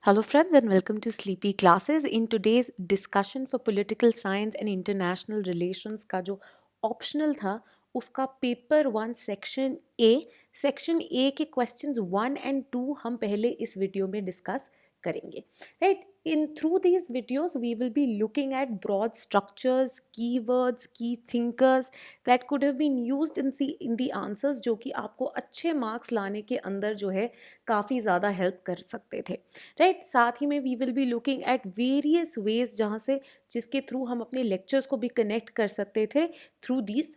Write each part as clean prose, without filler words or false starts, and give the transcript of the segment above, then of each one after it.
Hello friends and welcome to Sleepy Classes. In today's discussion for political science and international relations का जो optional था उसका paper 1 section A के questions 1 and 2 हम पहले इस वीडियो में डिस्कस करेंगे. Right, in through these videos we will be looking at broad structures, keywords, key thinkers that could have been used in the answers, जो कि आपको अच्छे मार्क्स लाने के अंदर जो है काफ़ी ज़्यादा हेल्प कर सकते थे. राइट, साथ ही में we will be looking at various ways जिसके थ्रू हम अपने लेक्चर्स को भी कनेक्ट कर सकते थे थ्रू दीज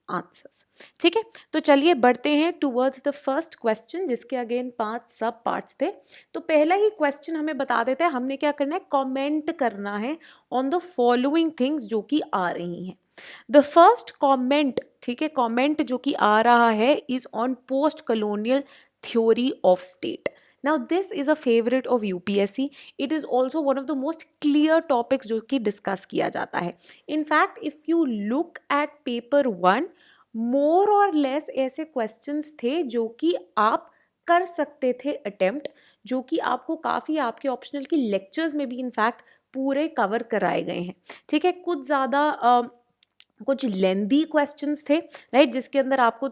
आंसर्स. ठीक है, तो चलिए बढ़ते हैं टूवर्ड्स द फर्स्ट क्वेश्चन, जिसके अगेन 5 सब पार्ट्स थे. तो पहला ही क्वेश्चन हमें बता देता है हमने क्या करना है, कमेंट करना है ऑन द फॉलोइंग थिंग्स जो कि आ रही हैं. द फर्स्ट कमेंट, ठीक है, कमेंट जो कि आ रहा है is on post colonial theory of state. Now this is a favorite of UPSC. It is also one of the most clear topics जो कि डिस्कस किया जाता है. In fact, if you look at paper 1, more or less ऐसे questions थे जो कि आप कर सकते थे अटेम्प्ट, जो कि आपको काफ़ी आपके ऑप्शनल की लेक्चर्स में भी इनफैक्ट पूरे कवर कराए गए हैं. ठीक है, कुछ लेंदी क्वेश्चंस थे, राइट, जिसके अंदर आपको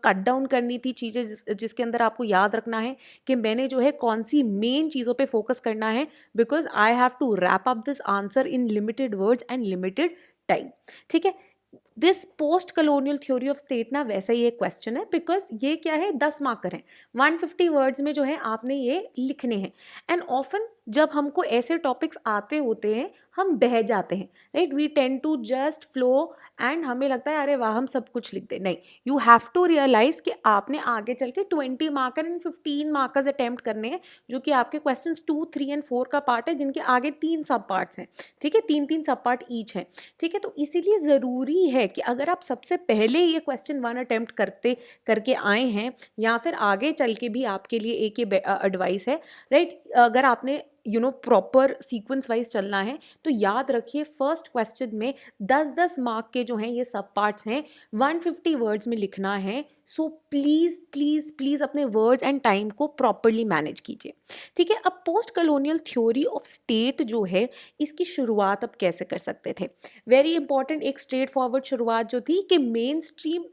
कट डाउन करनी थी चीज़ें, जिसके अंदर आपको याद रखना है कि मैंने जो है कौन सी मेन चीज़ों पे फोकस करना है, because I have to wrap up this answer in limited words and limited time. ठीक है, this post colonial theory of state ना वैसा ही एक क्वेश्चन है, बिकॉज ये क्या है, 10 मार्कर हैं, 150 वर्ड्स में जो है आपने ये लिखने हैं. एंड ऑफन जब हमको ऐसे टॉपिक्स आते होते हैं हम बह जाते हैं, right, we tend to just flow and हमें लगता है अरे वाह हम सब कुछ लिख दें. नहीं, यू हैव टू रियलाइज कि आपने आगे चल के 20 मार्कर एंड 15 मार्कर्स अटेम्प्ट करने हैं, जो कि आपके क्वेश्चन 2, 3 एंड 4 का पार्ट है, जिनके आगे 3 सब पार्ट्स हैं. ठीक है, 3 सब पार्ट ईच है. ठीक है, तो इसीलिए ज़रूरी है कि अगर आप सबसे पहले ये क्वेश्चन 1 अटेम्प्ट करके आए हैं, या फिर आगे चल के भी आपके लिए एक ये एडवाइस है, राइट, अगर आपने प्रॉपर सीक्वेंस वाइज चलना है तो याद रखिए फर्स्ट क्वेश्चन में 10-10 मार्क के जो हैं ये सब पार्ट्स हैं, 150 वर्ड्स में लिखना है. सो प्लीज़ प्लीज़ प्लीज़ अपने वर्ड्स एंड टाइम को प्रॉपरली मैनेज कीजिए. ठीक है, अब post colonial theory of state जो है इसकी शुरुआत अब कैसे कर सकते थे. वेरी इंपॉर्टेंट, एक स्ट्रेट फॉरवर्ड शुरुआत जो थी कि मेन स्ट्रीम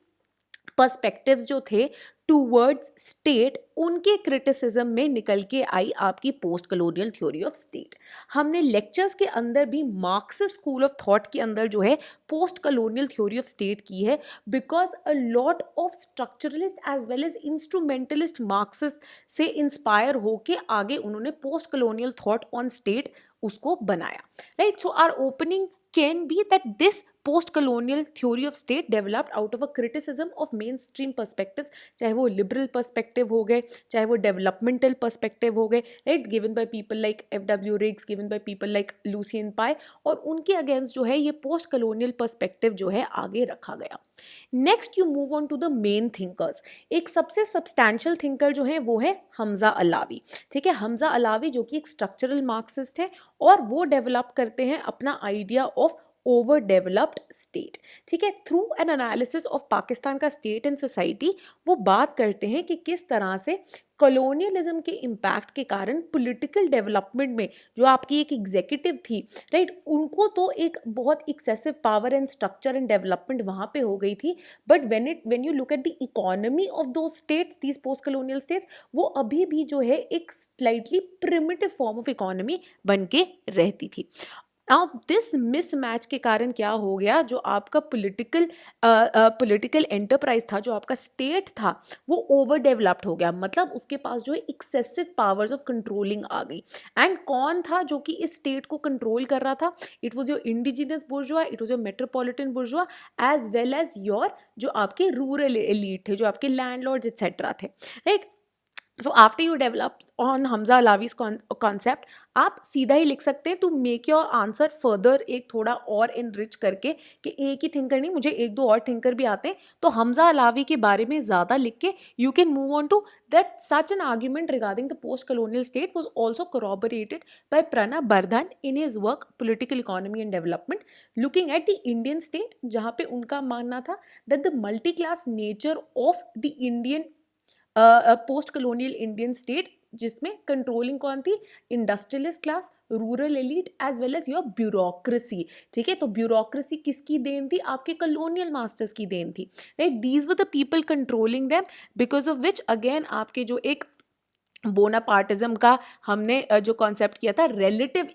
पर्सपेक्टिव्स जो थे टूवर्ड्स स्टेट, उनके क्रिटिसिज्म में निकल के आई आपकी post colonial theory of state. हमने लेक्चर्स के अंदर भी मार्क्सिस्ट स्कूल ऑफ थॉट के अंदर जो है post colonial theory of state की है, because a lot of structuralist as well as instrumentalist Marxist से इंस्पायर होके आगे उन्होंने post colonial thought on state उसको बनाया. Right, so our opening can be that this post-colonial theory of state developed out of a criticism of mainstream perspectives, चाहे वो liberal perspective हो गए, चाहे वो developmental perspective हो गए, right, given by people like F.W. Riggs, given by people like Lucien Pai, और उनके against जो है ये post-colonial perspective जो है आगे रखा गया. Next you move on to the main thinkers. एक सबसे substantial thinker जो है वो है हमजा अलावी. ठीक है, हमजा अलावी जो कि एक structural Marxist है और वो डेवलप करते हैं अपना idea of over developed state. ठीक है, through an analysis of Pakistan का स्टेट एंड सोसाइटी वो बात करते हैं कि किस तरह से कॉलोनियलिज्म के इम्पैक्ट के कारण पॉलिटिकल डेवलपमेंट में जो आपकी एक एग्जीक्यूटिव थी, राइट, उनको तो एक बहुत excessive power and structure and development वहाँ पे हो गई थी, but when you look at the economy of दो states, these post colonial states, वो अभी भी जो है एक slightly primitive form of economy बन के रहती थी. नाउ दिस मिसमैच के कारण क्या हो गया, जो आपका पॉलिटिकल एंटरप्राइज था, जो आपका स्टेट था, वो ओवर डेवलप्ड हो गया. मतलब उसके पास जो है एक्सेसिव पावर्स ऑफ कंट्रोलिंग आ गई. एंड कौन था जो कि इस स्टेट को कंट्रोल कर रहा था? It was your indigenous bourgeois, it was your metropolitan bourgeois, as well as your जो आपके रूरल एलीट थे, जो आपके लैंडलॉर्ड्स एक्सेट्रा थे. Right, so after you develop on Hamza Alavi's concept, आप सीधा ही लिख सकते हैं to make your answer further एक थोड़ा और इनरिच करके कि एक ही थिंकर नहीं, मुझे 1-2 और थिंकर भी आते हैं, तो हमजा अलावी के बारे में ज़्यादा लिख के you can move on to that. Such an argument regarding the post colonial state was also corroborated by Pranab Bardhan in his work Political Economy and Development, looking at the Indian state, जहाँ पे उनका मानना था that the multi-class nature of the Indian post colonial Indian state जिसमें controlling कौन थी, industrialist class, rural elite as well as your bureaucracy. ठीक है, तो ब्यूरोक्रेसी किसकी देन थी, आपके कॉलोनियल मास्टर्स की देन थी, right. These were the people controlling them, because of which again आपके जो एक बोनापार्टिज्म का हमने जो कॉन्सेप्ट किया था रिलेटिव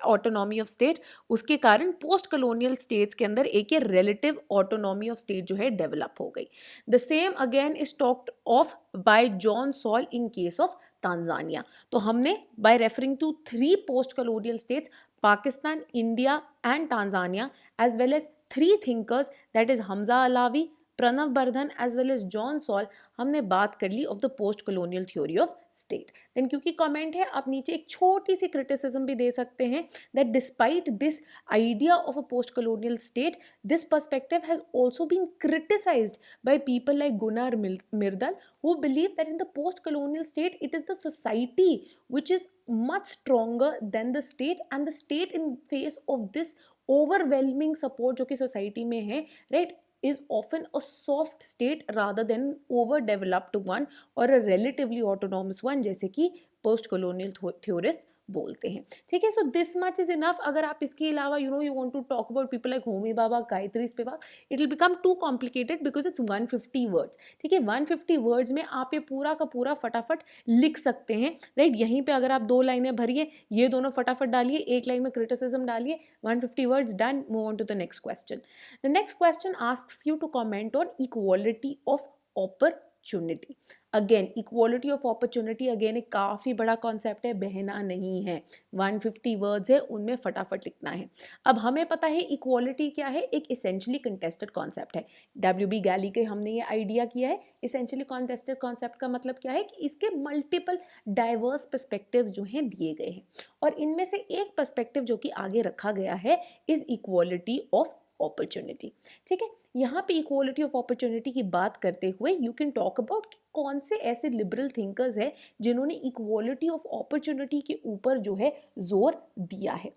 ऑटोनॉमी ऑफ स्टेट, उसके कारण पोस्ट कॉलोनियल स्टेट्स के अंदर एक ये रिलेटिव ऑटोनॉमी ऑफ स्टेट जो है डेवलप हो गई। The same again is talked of by John Saul in case of Tanzania. तो हमने by referring to 3 post colonial states, Pakistan, India and Tanzania, as well as 3 thinkers, that is Hamza Alavi, Pranab Bardhan as well as John Saul, हमने बात कर ली of the post colonial theory of state. Then क्योंकि comment है, आप नीचे एक छोटी सी क्रिटिसिज्म भी दे सकते हैं that despite this idea of a post colonial state, this perspective has also been criticised by people like Gunnar Myrdal, who believe that in the post colonial state it is the society which is much stronger than the state, and the state in face of this overwhelming support जो कि society में है, right, is often a soft state rather than overdeveloped one or a relatively autonomous one, जैसे कि post colonial theorist बोलते हैं। ठीक है, so this much is enough. अगर आप इसके अलावा you want to talk about people like Homi Bhabha, Gayatri Spivak, it will become too complicated because it's 150 words. ठीक है, 150 वर्ड्स में आप ये पूरा का पूरा फटाफट लिख सकते हैं, राइट। यहीं पे अगर आप 2 लाइनें भरिए, ये दोनों फटाफट डालिए, 1 लाइन में क्रिटिसिज्म डालिए, 150 words done, move on to the next question. The next question asks you to comment on equality of opportunity. Again equality of opportunity again एक काफ़ी बड़ा कॉन्सेप्ट है, बहना नहीं है, 150 वर्ड्स है, उनमें फटाफट लिखना है। अब हमें पता है इक्वालिटी क्या है, एक इसेंशियली कंटेस्टेड कॉन्सेप्ट है। WB गैली के हमने ये आइडिया किया है। इसेंशियली कंटेस्टेड कॉन्सेप्ट का मतलब क्या है कि इसके मल्टीपल डाइवर्स पर्सपेक्टिव्स जो हैं दिए गए हैं, और इनमें से एक पर्सपेक्टिव जो कि आगे रखा गया है इज इक्वालिटी ऑफ अपॉर्चुनिटी। ठीक है, यहाँ पे इक्वालिटी ऑफ अपॉर्चुनिटी की बात करते हुए यू कैन टॉक अबाउट कि कौन से ऐसे लिबरल थिंकर्स हैं जिन्होंने इक्वालिटी ऑफ अपॉर्चुनिटी के ऊपर जो है जोर दिया है।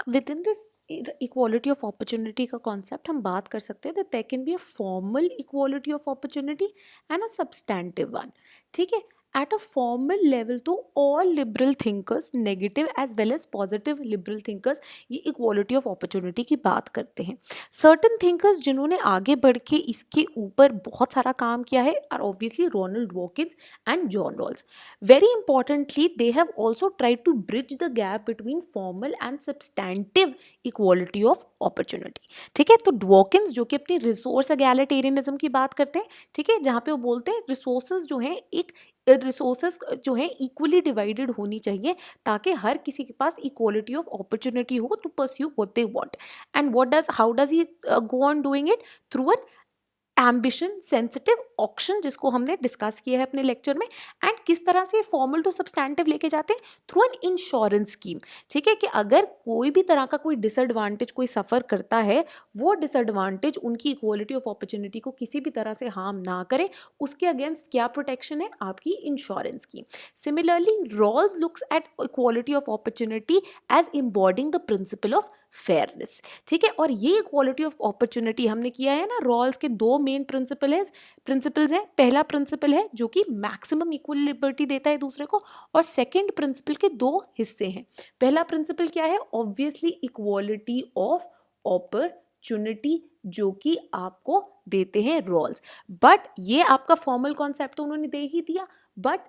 Within this equality of opportunity का कॉन्सेप्ट हम बात कर सकते हैं that there can be a formal equality of opportunity and a substantive one. ठीक है, at a formal level तो all liberal thinkers, negative as well as positive liberal thinkers, ये equality of opportunity की बात करते हैं। certain thinkers जिन्होंने आगे बढ़ के इसके ऊपर बहुत सारा काम किया है are obviously Ronald Dawkins and John Rawls. Very importantly, they have also tried to bridge the gap between formal and substantive equality of opportunity. ठीक है, तो Dawkins जो कि अपनी रिसोर्स एगैलिटेरियनिज्म की बात करते हैं, ठीक है, जहाँ पे वो बोलते हैं रिसोर्सेज जो हैं एक रिसोर्सेज जो है इक्वली डिवाइडेड होनी चाहिए ताकि हर किसी के पास इक्वालिटी ऑफ अपॉर्चुनिटी हो to pursue what they want. And how does he go on doing it through an ambition sensitive auction, जिसको हमने डिस्कस किया है अपने लेक्चर में। एंड किस तरह से फॉर्मल टू सब्सटैंटिव लेके जाते हैं थ्रू एन इंश्योरेंस स्कीम। ठीक है, कि अगर कोई भी तरह का कोई डिसएडवांटेज कोई सफ़र करता है, वो डिसएडवांटेज उनकी इक्वालिटी ऑफ अपॉर्चुनिटी को किसी भी तरह से हार्म ना करे, उसके अगेंस्ट क्या प्रोटेक्शन है, आपकी insurance scheme. Similarly Rawls looks at equality of opportunity as embodying the principle of fairness. ठीक है, और ये इक्वालिटी ऑफ अपॉर्चुनिटी हमने किया है ना, रॉल्स के 2 मेन प्रिंसिपल्स हैं। पहला प्रिंसिपल है जो कि मैक्सिमम इक्वल लिबर्टी देता है दूसरे को, और सेकंड प्रिंसिपल के 2 हिस्से हैं। पहला प्रिंसिपल क्या है, ऑब्वियसली इक्वालिटी ऑफ अपॉर्चुनिटी, जो कि आपको देते हैं रॉल्स। बट ये आपका फॉर्मल कॉन्सेप्ट तो उन्होंने दे ही दिया, बट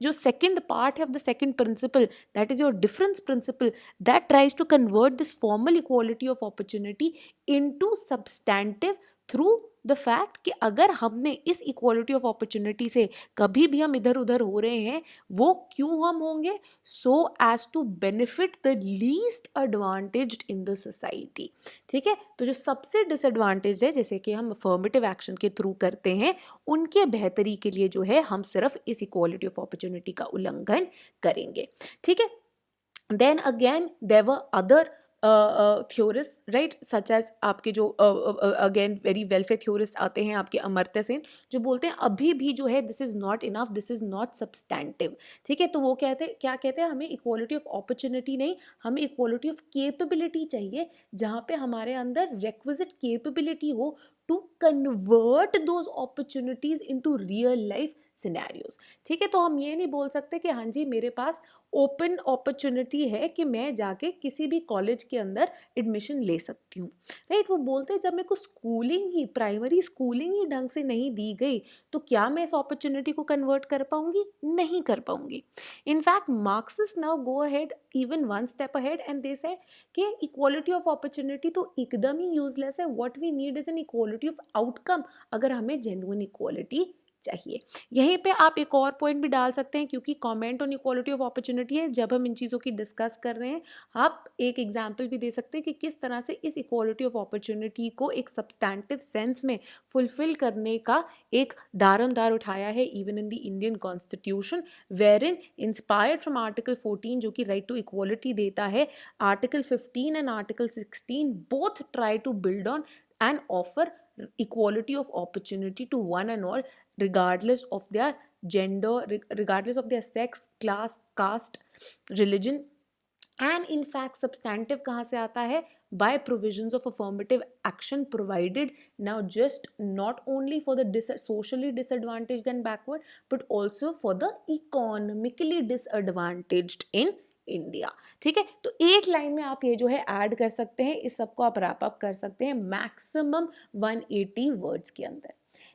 जो सेकंड पार्ट है of the second principle, that is your difference principle, that tries to convert this formal equality of opportunity into substantive through the fact कि अगर हमने इस इक्वालिटी ऑफ अपॉर्चुनिटी से कभी भी हम इधर उधर हो रहे हैं, वो क्यों हम होंगे, so as to benefit the least advantaged in the society. ठीक है, तो जो सबसे डिसएडवांटेज है, जैसे कि हम अफर्मेटिव एक्शन के थ्रू करते हैं, उनके बेहतरी के लिए जो है हम सिर्फ इस इक्वालिटी ऑफ अपॉर्चुनिटी का उल्लंघन करेंगे। ठीक है, then again there were other theorist, right, such as आपके जो अगेन वेरी वेलफेयर थ्योरिस्ट आते हैं, आपके अमर्त्य सेन, जो बोलते हैं अभी भी जो है this is not enough, this is not substantive. ठीक है, तो वो क्या कहते हैं, हमें इक्वालिटी ऑफ अपॉर्चुनिटी नहीं, हमें इक्वालिटी ऑफ कैपेबिलिटी चाहिए, जहाँ पे हमारे अंदर रिक्विजिट कैपेबिलिटी हो to convert those opportunities into real life scenarios. ठीक है, तो हम ये नहीं बोल सकते कि हाँ जी मेरे पास ओपन अपॉर्चुनिटी है कि मैं जाके किसी भी कॉलेज के अंदर एडमिशन ले सकती हूँ, राइट। वो बोलते हैं जब मेरे को स्कूलिंग ही, प्राइमरी स्कूलिंग ही ढंग से नहीं दी गई तो क्या मैं इस अपॉर्चुनिटी को कन्वर्ट कर पाऊंगी? नहीं कर पाऊंगी। In fact Marxist now go ahead even one step ahead and they say कि इक्वालिटी ऑफ अपॉर्चुनिटी तो एकदम ही यूजलेस है, what we need is an equality of outcome, अगर हमें जेन्युइन इक्वालिटी चाहिए। यहीं पे आप एक और पॉइंट भी डाल सकते हैं, क्योंकि comment on equality of opportunity है, जब हम इन चीज़ों की डिस्कस कर रहे हैं आप एक एग्जांपल भी दे सकते हैं कि किस तरह से इस इक्वालिटी ऑफ अपॉर्चुनिटी को एक सब्सटैंटिव सेंस में फुलफिल करने का एक दारोमदार उठाया है even in the Indian constitution, wherein inspired from article 14 जो कि राइट टू इक्वालिटी देता है, article 15 and article 16 both try to build on and offer equality of opportunity to one and all regardless of their gender, regardless of their sex, class, caste, religion. And in fact substantive कहाँ से आता है? By provisions of affirmative action provided now just not only for the socially disadvantaged and backward but also for the economically disadvantaged in India. ठीक है, तो एक line में आप ये जो है ऐड कर सकते हैं, इस सबको आप रैप अप कर सकते हैं मैक्सिमम 180 वर्ड्स के अंदर।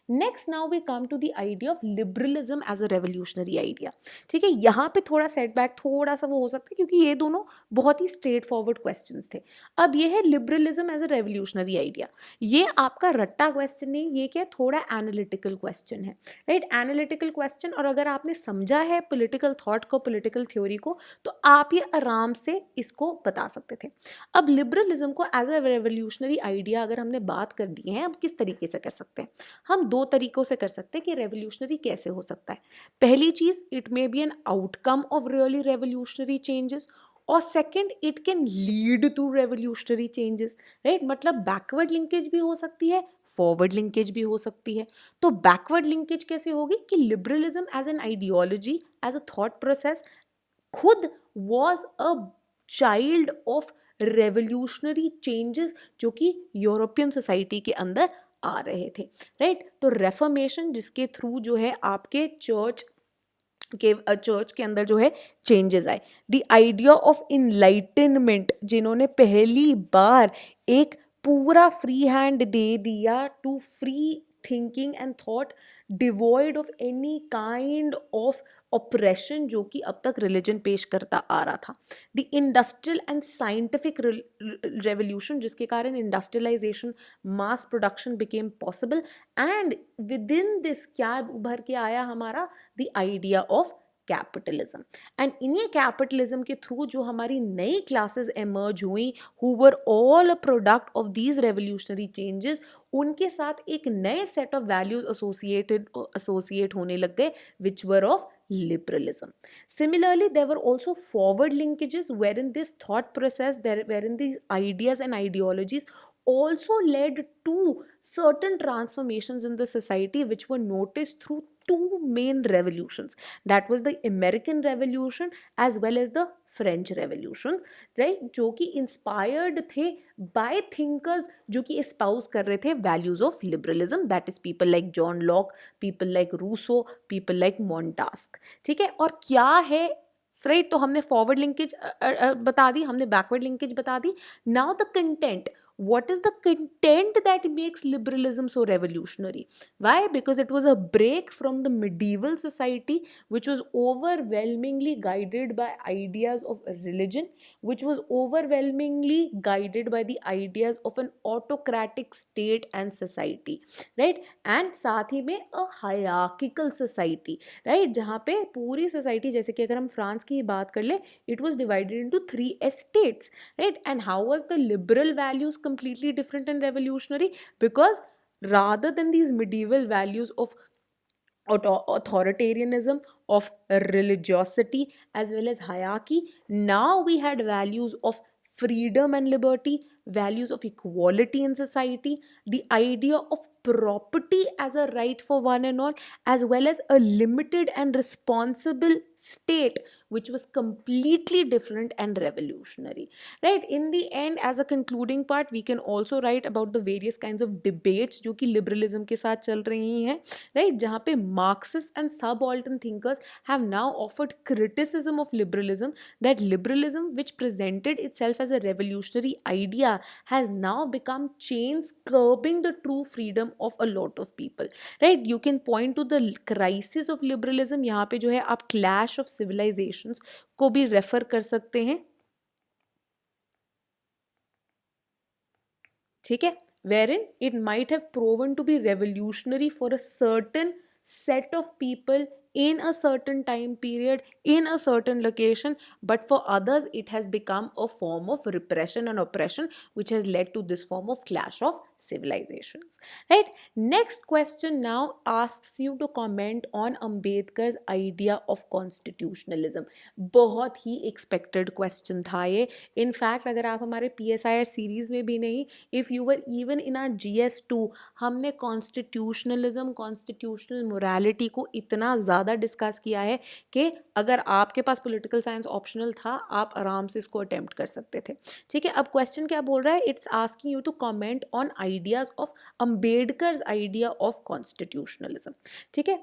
Next now we come to the idea of liberalism as a revolutionary idea. ठीक है, यहाँ पे थोड़ा सेटबैक थोड़ा सा वो हो सकता है क्योंकि ये दोनों बहुत ही स्ट्रेट फॉरवर्ड क्वेश्चंस थे। अब ये है liberalism as a revolutionary idea, ये आपका रट्टा क्वेश्चन नहीं, ये क्या थोड़ा एनालिटिकल क्वेश्चन है, राइट। एनालिटिकल क्वेश्चन, और अगर आपने समझा है पॉलिटिकल थॉट को, पॉलिटिकल थ्योरी को, तो आप ये आराम से इसको बता सकते थे। अब लिबरलिज्म को एज अ रेवोल्यूशनरी आइडिया अगर हमने बात कर दी है, अब किस तरीके से कर सकते हैं? हम दो तरीकों से कर सकते हैं कि रेवोल्यूशनरी कैसे हो सकता है। पहली चीज, it may be an outcome of really revolutionary changes, और second it can lead to revolutionary changes, right. मतलब बैकवर्ड लिंकेज भी हो सकती है, फॉरवर्ड लिंकेज भी हो सकती है। तो बैकवर्ड लिंकेज कैसे होगी कि liberalism as an ideology, as a thought process खुद was a child of revolutionary changes जो कि यूरोपियन सोसाइटी के अंदर आ रहे थे, राइट। तो रेफॉर्मेशन जिसके थ्रू जो है आपके चर्च के अंदर जो है चेंजेस आए, द आइडिया ऑफ इनलाइटनमेंट जिन्होंने पहली बार एक पूरा फ्री हैंड दे दिया to free thinking and thought devoid of any kind of operation जो कि अब तक रिलीजन पेश करता आ रहा था, the industrial and scientific revolution जिसके कारण industrialisation, mass production became possible, and within this क्या उभर के आया हमारा? The idea of capitalism. And इन्हीं कैपिटलिज्म के थ्रू जो हमारी नई क्लासेस एमर्ज हुई, who were all a product of these revolutionary changes, उनके साथ एक नए सेट ऑफ वैल्यूज एसोसिएट होने लग गए which were of liberalism. Similarly, there were also forward linkages wherein this thought process, wherein these ideas and ideologies also led to certain transformations in the society which were noticed through two main revolutions. That was the American Revolution as well as the French revolutions, right, जो कि inspired थे bye thinkers जो कि एस्पाउस कर रहे थे values of liberalism, that is people like John Locke, people like Rousseau, people like Montesquieu. ठीक है, और क्या है, राइट, तो हमने फॉरवर्ड लिंकेज बता दी, हमने बैकवर्ड लिंकेज बता दी। Now the content, what is the content that makes liberalism so revolutionary? Why? Because it was a break from the medieval society which was overwhelmingly guided by ideas of religion, which was overwhelmingly guided by the ideas of an autocratic state and society, right? And साथ ही में a hierarchical society, right, जहाँ पे पूरी society, जैसे कि अगर हम फ्रांस की बात कर ले, it was divided into 3 estates, right? And how was the liberal values completely different and revolutionary? Because rather than these medieval values of authoritarianism, of religiosity as well as hierarchy, now we had values of freedom and liberty, values of equality in society, the idea of property as a right for one and all, as well as a limited and responsible state, which was completely different and revolutionary, right? In the end, as a concluding part, we can also write about the various kinds of debates जो कि liberalism के साथ चल रही हैं, right? जहाँ पे Marxist and subaltern thinkers have now offered criticism of liberalism, that liberalism, which presented itself as a revolutionary idea, has now become chains curbing the true freedom of a lot of people, right? You can point to the crisis of liberalism. यहाँ पे जो है आप clash of civilizations को भी refer कर सकते हैं, ठीक है, wherein it might have proven to be revolutionary for a certain set of people in a certain time period, in a certain location, but for others it has become a form of repression and oppression, which has led to this form of clash of civilizations, right? Next question now asks you to comment on Ambedkar's idea of constitutionalism. बहुत ही expected question था ये. In fact, अगर आप हमारे PSIR series में भी नहीं, if you were even in our GS2, हमने constitutionalism, constitutional morality को इतना ज़्यादा डिस्कस किया है कि अगर आपके पास पॉलिटिकल साइंस ऑप्शनल था, आप आराम से इसको अटेम्प्ट कर सकते थे, ठीक है. अब क्वेश्चन क्या बोल रहा है? It's asking you to comment on ideas of Ambedkar's idea of constitutionalism, ठीक है.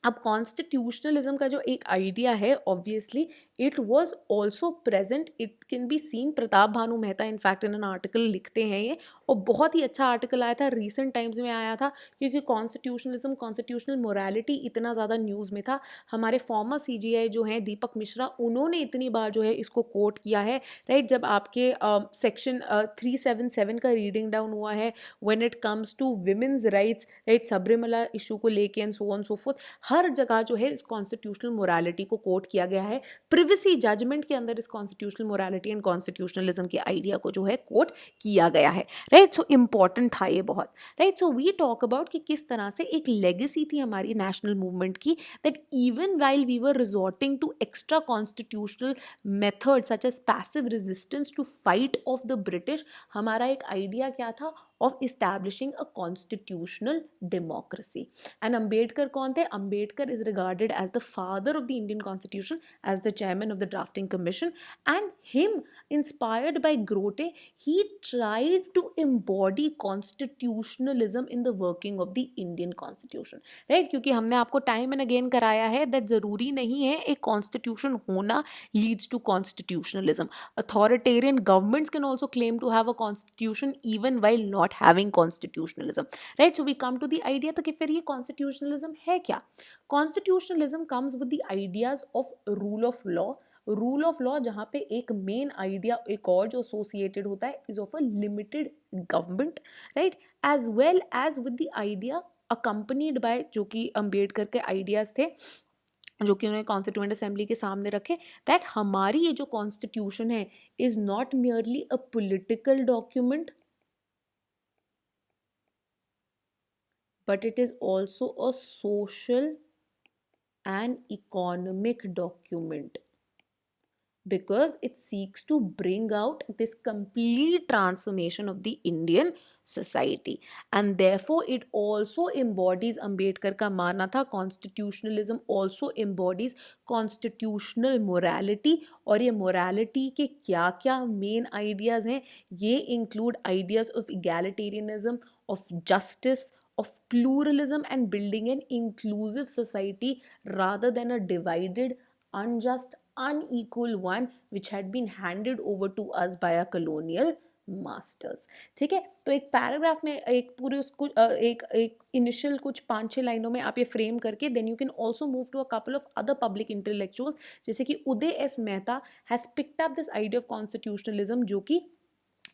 अब कॉन्स्टिट्यूशनलिज्म का जो एक आइडिया है, obviously it was also present, it can be seen. Pratap Bhanu Mehta in fact in an article लिखते हैं ये, और बहुत ही अच्छा आर्टिकल आया था, रिसेंट टाइम्स में आया था, क्योंकि कॉन्स्टिट्यूशनलिज्म, कॉन्स्टिट्यूशनल मोरालिटी इतना ज़्यादा न्यूज़ में था. हमारे फॉर्मर CGI जो हैं दीपक मिश्रा, उन्होंने इतनी बार जो है इसको कोट किया है, राइट. जब आपके सेक्शन 377 का रीडिंग डाउन हुआ है when it comes to women's rights, right, Sabarimala issue को लेके and so on so forth, हर जगह जो है इस कॉन्स्टिट्यूशनल मोरालिटी को कोट किया गया है. प्रिवेसी जजमेंट के अंदर इस कॉन्स्टिट्यूशनल मोरालिटी एंड कॉन्स्टिट्यूशनलिज्म के आइडिया को जो है कोट किया गया है, राइट. सो इंपॉर्टेंट था ये बहुत, right. So we talk about कि किस तरह से एक लेगेसी थी हमारी नेशनल मूवमेंट की, that even while we were resorting to extra constitutional method such as passive resistance to fight off the British, हमारा एक आइडिया क्या था? Of establishing a constitutional democracy. And Ambedkar कौन थे? Ambedkar is regarded as the father of the Indian Constitution, as the chairman of the drafting commission, and him, inspired by Grote, he tried to embody constitutionalism in the working of the Indian Constitution, right? क्योंकि हमने आपको time and again कराया है that ज़रूरी नहीं है एक constitution होना leads to constitutionalism. Authoritarian governments can also claim to have a constitution even while not having constitutionalism, right? So we come to the idea तो कि फिर ये constitutionalism है क्या? Constitutionalism comes with the ideas of rule of law. Rule of law, जहाँ पे एक main idea एक और जो एसोसिएटेड होता है is of a limited government, right, as well as with the idea accompanied by, जो कि अम्बेडकर के आइडियाज थे जो कि उन्होंने कॉन्स्टिट्यूएंट असेंबली के सामने रखे, दैट हमारी ये जो कॉन्स्टिट्यूशन है is not merely a political document, but it is also a social and economic document, because it seeks to bring out this complete transformation of the Indian society, and therefore it also embodies, Ambedkar का मानना था, constitutionalism also embodies constitutional morality. और ये morality के क्या क्या main ideas हैं? ये include ideas of egalitarianism, of justice, of pluralism, and building an inclusive society rather than a divided, unjust, unequal one which had been handed over to us by our colonial masters. ठीक है, तो एक paragraph में एक पूरे उसको एक initial कुछ 5-6 लाइनों में आप ये फ्रेम करके then you can also move to a couple of other public intellectuals, जैसे कि Uday S Mehta has picked up this idea of constitutionalism जो कि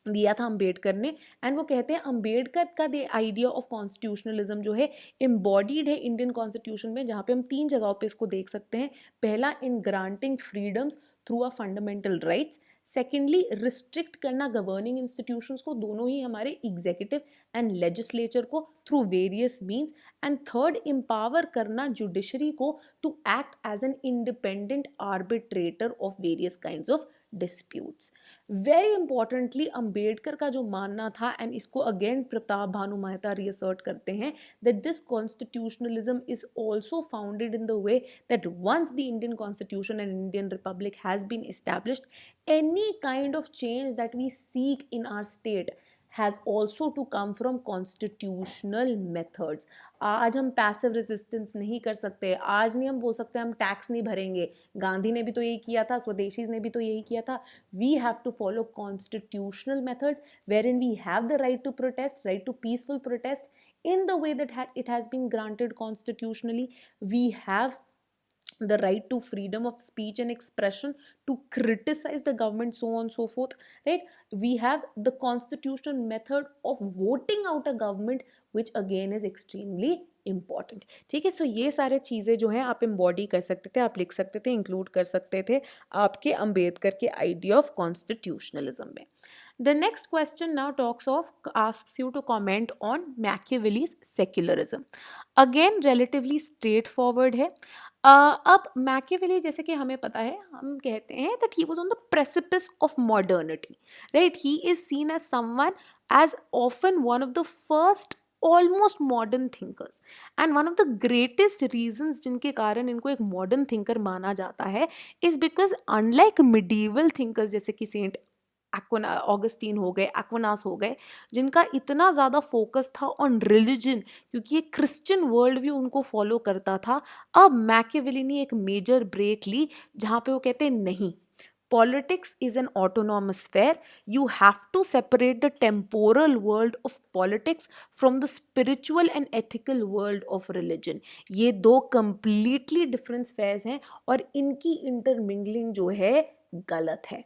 दिया था अम्बेडकर ने, एंड वो कहते हैं अम्बेडकर का द आइडिया ऑफ कॉन्स्टिट्यूशनलिज्म जो है एम्बॉडीड है इंडियन कॉन्स्टिट्यूशन में, जहाँ पे हम 3 जगहों पे इसको देख सकते हैं. पहला, in granting freedoms through a fundamental rights. Secondly, restrict करना गवर्निंग इंस्टीट्यूशंस को, दोनों ही हमारे एग्जीक्यूटिव एंड लेजिस्लेचर को through various means. And third, empower करना जुडिशरी को to act as an independent arbitrator of various kinds of disputes. Very importantly, Ambedkar का जो मानना था, एंड इसको अगेन प्रताप भानु मेहता रीअसर्ट करते हैं, that this constitutionalism is also founded in the way that once the Indian Constitution and Indian Republic has been established, any kind of change that we seek in our state has also to come from constitutional methods. आज हम passive resistance नहीं कर सकते, आज नहीं हम बोल सकते हम टैक्स नहीं भरेंगे. गांधी ने भी तो यही किया था, स्वदेशीज ने भी तो यही किया था. We have to follow constitutional methods wherein we have the right to protest, right to peaceful protest in the way that it has been granted constitutionally. We have the right to freedom of speech and expression, to criticize the government, so on so forth, right? We have the constitutional method of voting out a government, which again is extremely important. ठीक है, सो ये सारे चीज़ें जो हैं आप embody कर सकते थे, आप लिख सकते थे, इंक्लूड कर सकते थे आपके अंबेडकर के आइडिया ऑफ कॉन्स्टिट्यूशनलिज्म में. The next question now asks you to comment on Machiavelli's secularism. Again, relatively straightforward है. अब मैकियावेली, जैसे कि हमें पता है, हम कहते हैं that he was on the precipice of modernity, right? He is seen as someone as often one of the first almost modern thinkers, and one of the greatest reasons जिनके कारण इनको एक modern thinker माना जाता है is because unlike medieval thinkers जैसे कि Saint Augustine हो गए, एक्विनास हो गए, जिनका इतना ज़्यादा फोकस था ऑन रिलीजन क्योंकि ये क्रिश्चियन वर्ल्ड व्यू उनको फॉलो करता था, अब मैकियावेली ने एक मेजर ब्रेक ली जहाँ पे वो कहते हैं नहीं, politics is an autonomous sphere. You have to separate the temporal world of politics from the spiritual and ethical world of religion. ये दो completely different spheres हैं और इनकी intermingling जो है गलत है.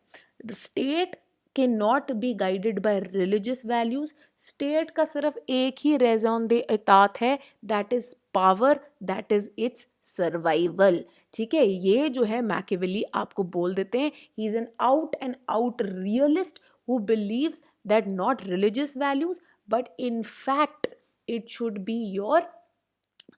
State cannot be guided by religious values. State का सिर्फ एक ही raison d'etat है, that is power, that is its survival. ठीक है, ये जो है मैकियावेली आपको बोल देते हैं he is an out and out realist who believes that not religious values but in fact it should be your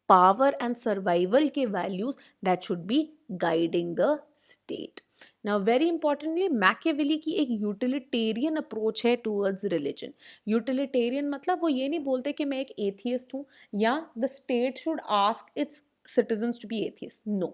power and survival के values that should be guiding the state. Now very importantly, Machiavelli की एक utilitarian approach है towards religion. Utilitarian मतलब वो ये नहीं बोलते कि मैं एक एथियस्ट हूँ या the state should ask it's citizens to be atheists. No,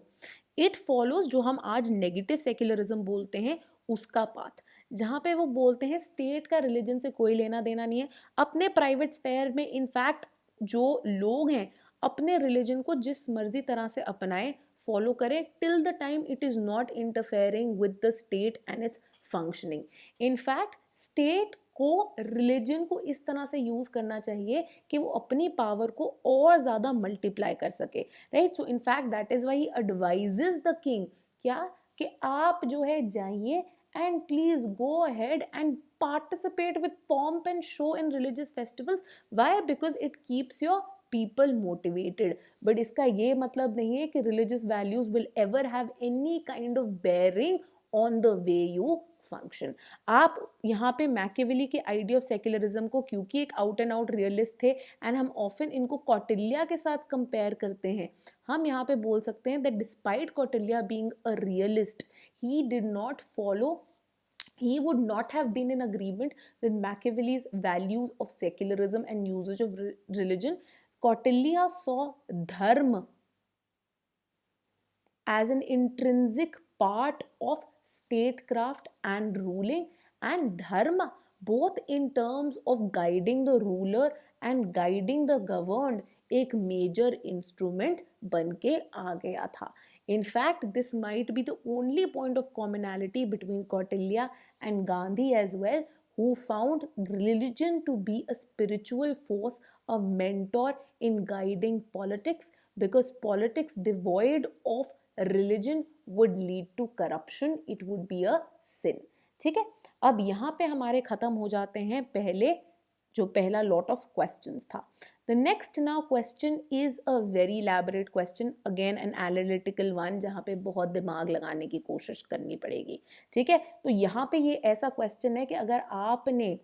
it follows जो हम आज नेगेटिव सेक्युलरिज्म बोलते हैं उसका पाथ, जहाँ पे वो बोलते हैं स्टेट का रिलीजन से कोई लेना देना नहीं है. अपने प्राइवेट स्फेयर में इनफैक्ट जो लोग हैं अपने रिलीजन को जिस मर्जी तरह से अपनाएं, फॉलो करें, till the time it is not interfering with the state and it's functioning. In fact state को रिलीजन को इस तरह से यूज़ करना चाहिए कि वो अपनी पावर को और ज़्यादा मल्टीप्लाई कर सके, right? So in fact that is why he advises the king क्या कि आप जो है जाइए and please go ahead and participate with pomp and show in religious festivals. Why? Because it keeps your people motivated. But इसका ये मतलब नहीं है कि religious values will ever have any kind of bearing on the way you function. आप यहाँ पे Machiavelli के आइडिया ऑफ सेक्युलरिज्म को, क्योंकि एक आउट एंड आउट रियलिस्ट थे एंड हम ऑफन इनको कौटिल्या के साथ कंपेयर करते हैं, हम यहाँ पे बोल सकते हैं that despite Kautilya being a realist, he did not follow, he would not have been in agreement with Machiavelli's values of secularism and usage of religion. Kautilya saw dharma as an intrinsic part of statecraft and ruling, and dharma both in terms of guiding the ruler and guiding the governed एक major instrument बन के आ गया था. In fact, this might be the only point of commonality between Kautilya and Gandhi as well, who found religion to be a spiritual force, a mentor in guiding politics, because politics devoid of religion would lead to corruption, it would be a sin. ठीक है, अब यहाँ पे हमारे ख़त्म हो जाते हैं पहला lot of questions था. The next now question is a very elaborate question, again an analytical one, जहाँ पे बहुत दिमाग लगाने की कोशिश करनी पड़ेगी. ठीक है, तो यहाँ पे ये ऐसा question है कि अगर आपने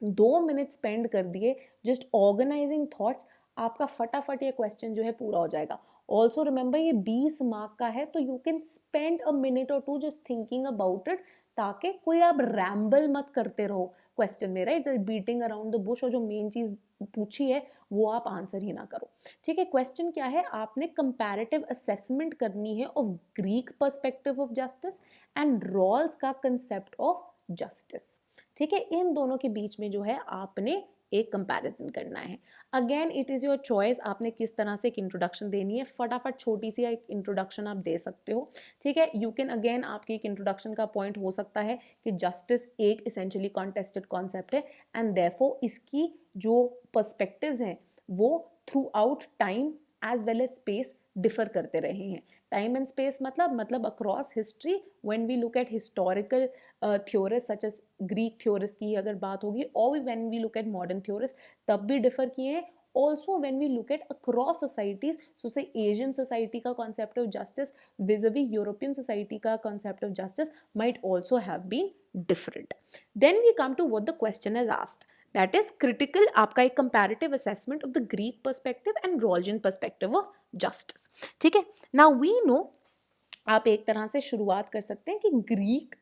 2 मिनट स्पेंड कर दिए जस्ट ऑर्गेनाइजिंग थॉट्स, आपका फटाफट ये क्वेश्चन जो है पूरा हो जाएगा. ऑल्सो रिमेंबर ये 20 मार्क का है, तो you can spend a minute or two just thinking about it, ताकि कोई आप रैम्बल मत करते रहो क्वेश्चन में, right, beating around the bush, और जो मेन चीज़ पूछी है वो आप आंसर ही ना करो। ठीक है, क्वेश्चन क्या है, आपने कंपैरेटिव असेसमेंट करनी है of Greek perspective of justice and Rawls का कंसेप्ट ऑफ जस्टिस। ठीक है, इन दोनों के बीच में जो है आपने एक कंपैरिजन करना है। Again it is your choice, आपने किस तरह से एक इंट्रोडक्शन देनी है, फटाफट छोटी सी एक इंट्रोडक्शन आप दे सकते हो। ठीक है, यू कैन अगेन, आपकी एक इंट्रोडक्शन का पॉइंट हो सकता है कि जस्टिस एक इसेंशियली कॉन्टेस्टेड कॉन्सेप्ट है एंड देयरफॉर इसकी जो पर्सपेक्टिव्स हैं वो throughout time as well as space differ करते रहे हैं। टाइम एंड स्पेस मतलब across history, when we look at historical theorist such as Greek theorist की अगर बात होगी, और when we look at modern theorist तब भी डिफर किए हैं। Also when we look at across societies, so say Asian society का concept of justice vis-a-vis European society का concept of justice might also have been different. Then we come to what the question is asked, that is critical, आपका एक comparative assessment of the Greek perspective and Rawlsian perspective of justice. ठीक है, now we know, आप एक तरह से शुरुआत कर सकते हैं कि ग्रीक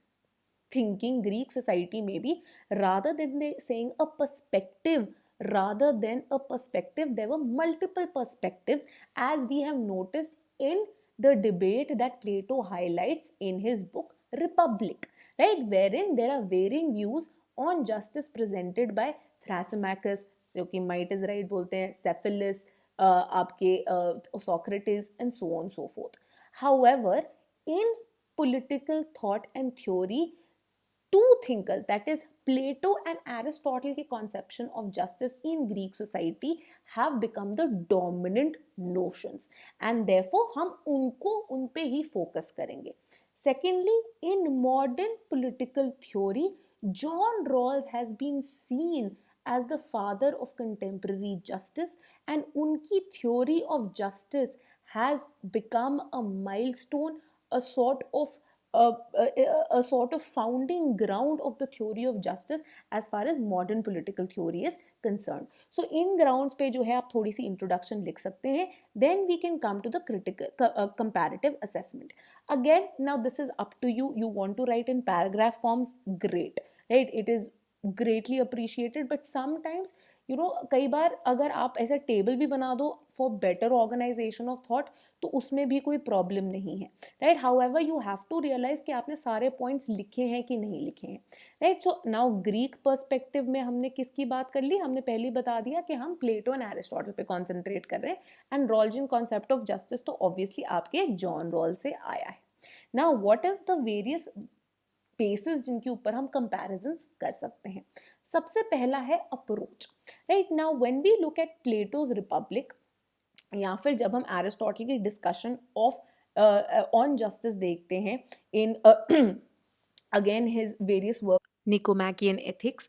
थिंकिंग, ग्रीक सोसाइटी में भी rather than they saying a perspective, rather than a perspective, there were multiple perspectives, as we have noticed in the debate that Plato highlights in his book Republic, right, wherein there are varying views on justice presented by Thrasymachus, जो कि might is right बोलते हैं, Cephalus, आपके Socrates and so on so forth. However, in political thought and theory, two thinkers, that is Plato and Aristotle के conception of justice in Greek society have become the dominant notions and therefore हम उन पे ही focus करेंगे. Secondly, in modern political theory, John Rawls has been seen as the father of contemporary justice and उनकी theory of justice has become a milestone, a sort of a sort of founding ground of the theory of justice as far as modern political theory is concerned. So in grounds पे जो है आप थोड़ी सी introduction लिख सकते हैं, then we can come to the critical comparative assessment. Again, now this is up to you. You want to write in paragraph forms, great, right? It is greatly appreciated, but sometimes you know कई बार अगर आप ऐसा table भी बना दो for better organisation of thought तो उसमें भी कोई प्रॉब्लम नहीं है, right. However you have to realise कि आपने सारे पॉइंट्स लिखे हैं कि नहीं लिखे हैं, right. So now Greek perspective में हमने किसकी बात कर ली, हमने पहले बता दिया कि हम प्लेटो एंड एरिस्टोटल पे कॉन्सेंट्रेट कर रहे हैं एंड रॉल्जियन कॉन्सेप्ट ऑफ जस्टिस तो ऑब्वियसली आपके जॉन रॉल से आया है. Now what is the various basis जिनके ऊपर हम कंपैरिजंस कर सकते हैं. सबसे पहला है approach, right. Now when we look at Plato's Republic या फिर जब हम एरिस्टोटल की डिस्कशन ऑफ ऑन जस्टिस देखते हैं in again his various work Nicomachean Ethics,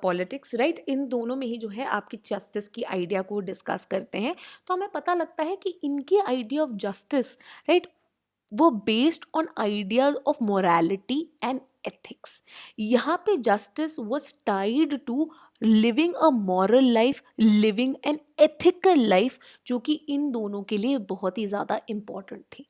Politics, right, इन दोनों में ही जो है आपकी जस्टिस की आइडिया को डिस्कस करते हैं तो हमें पता लगता है कि इनकी आइडिया ऑफ जस्टिस, राइट, वो based on ideas of morality and ethics. यहाँ पे justice was tied to living a moral life, living an ethical life, जो कि इन दोनों के लिए बहुत ही ज़्यादा इम्पॉर्टेंट थी.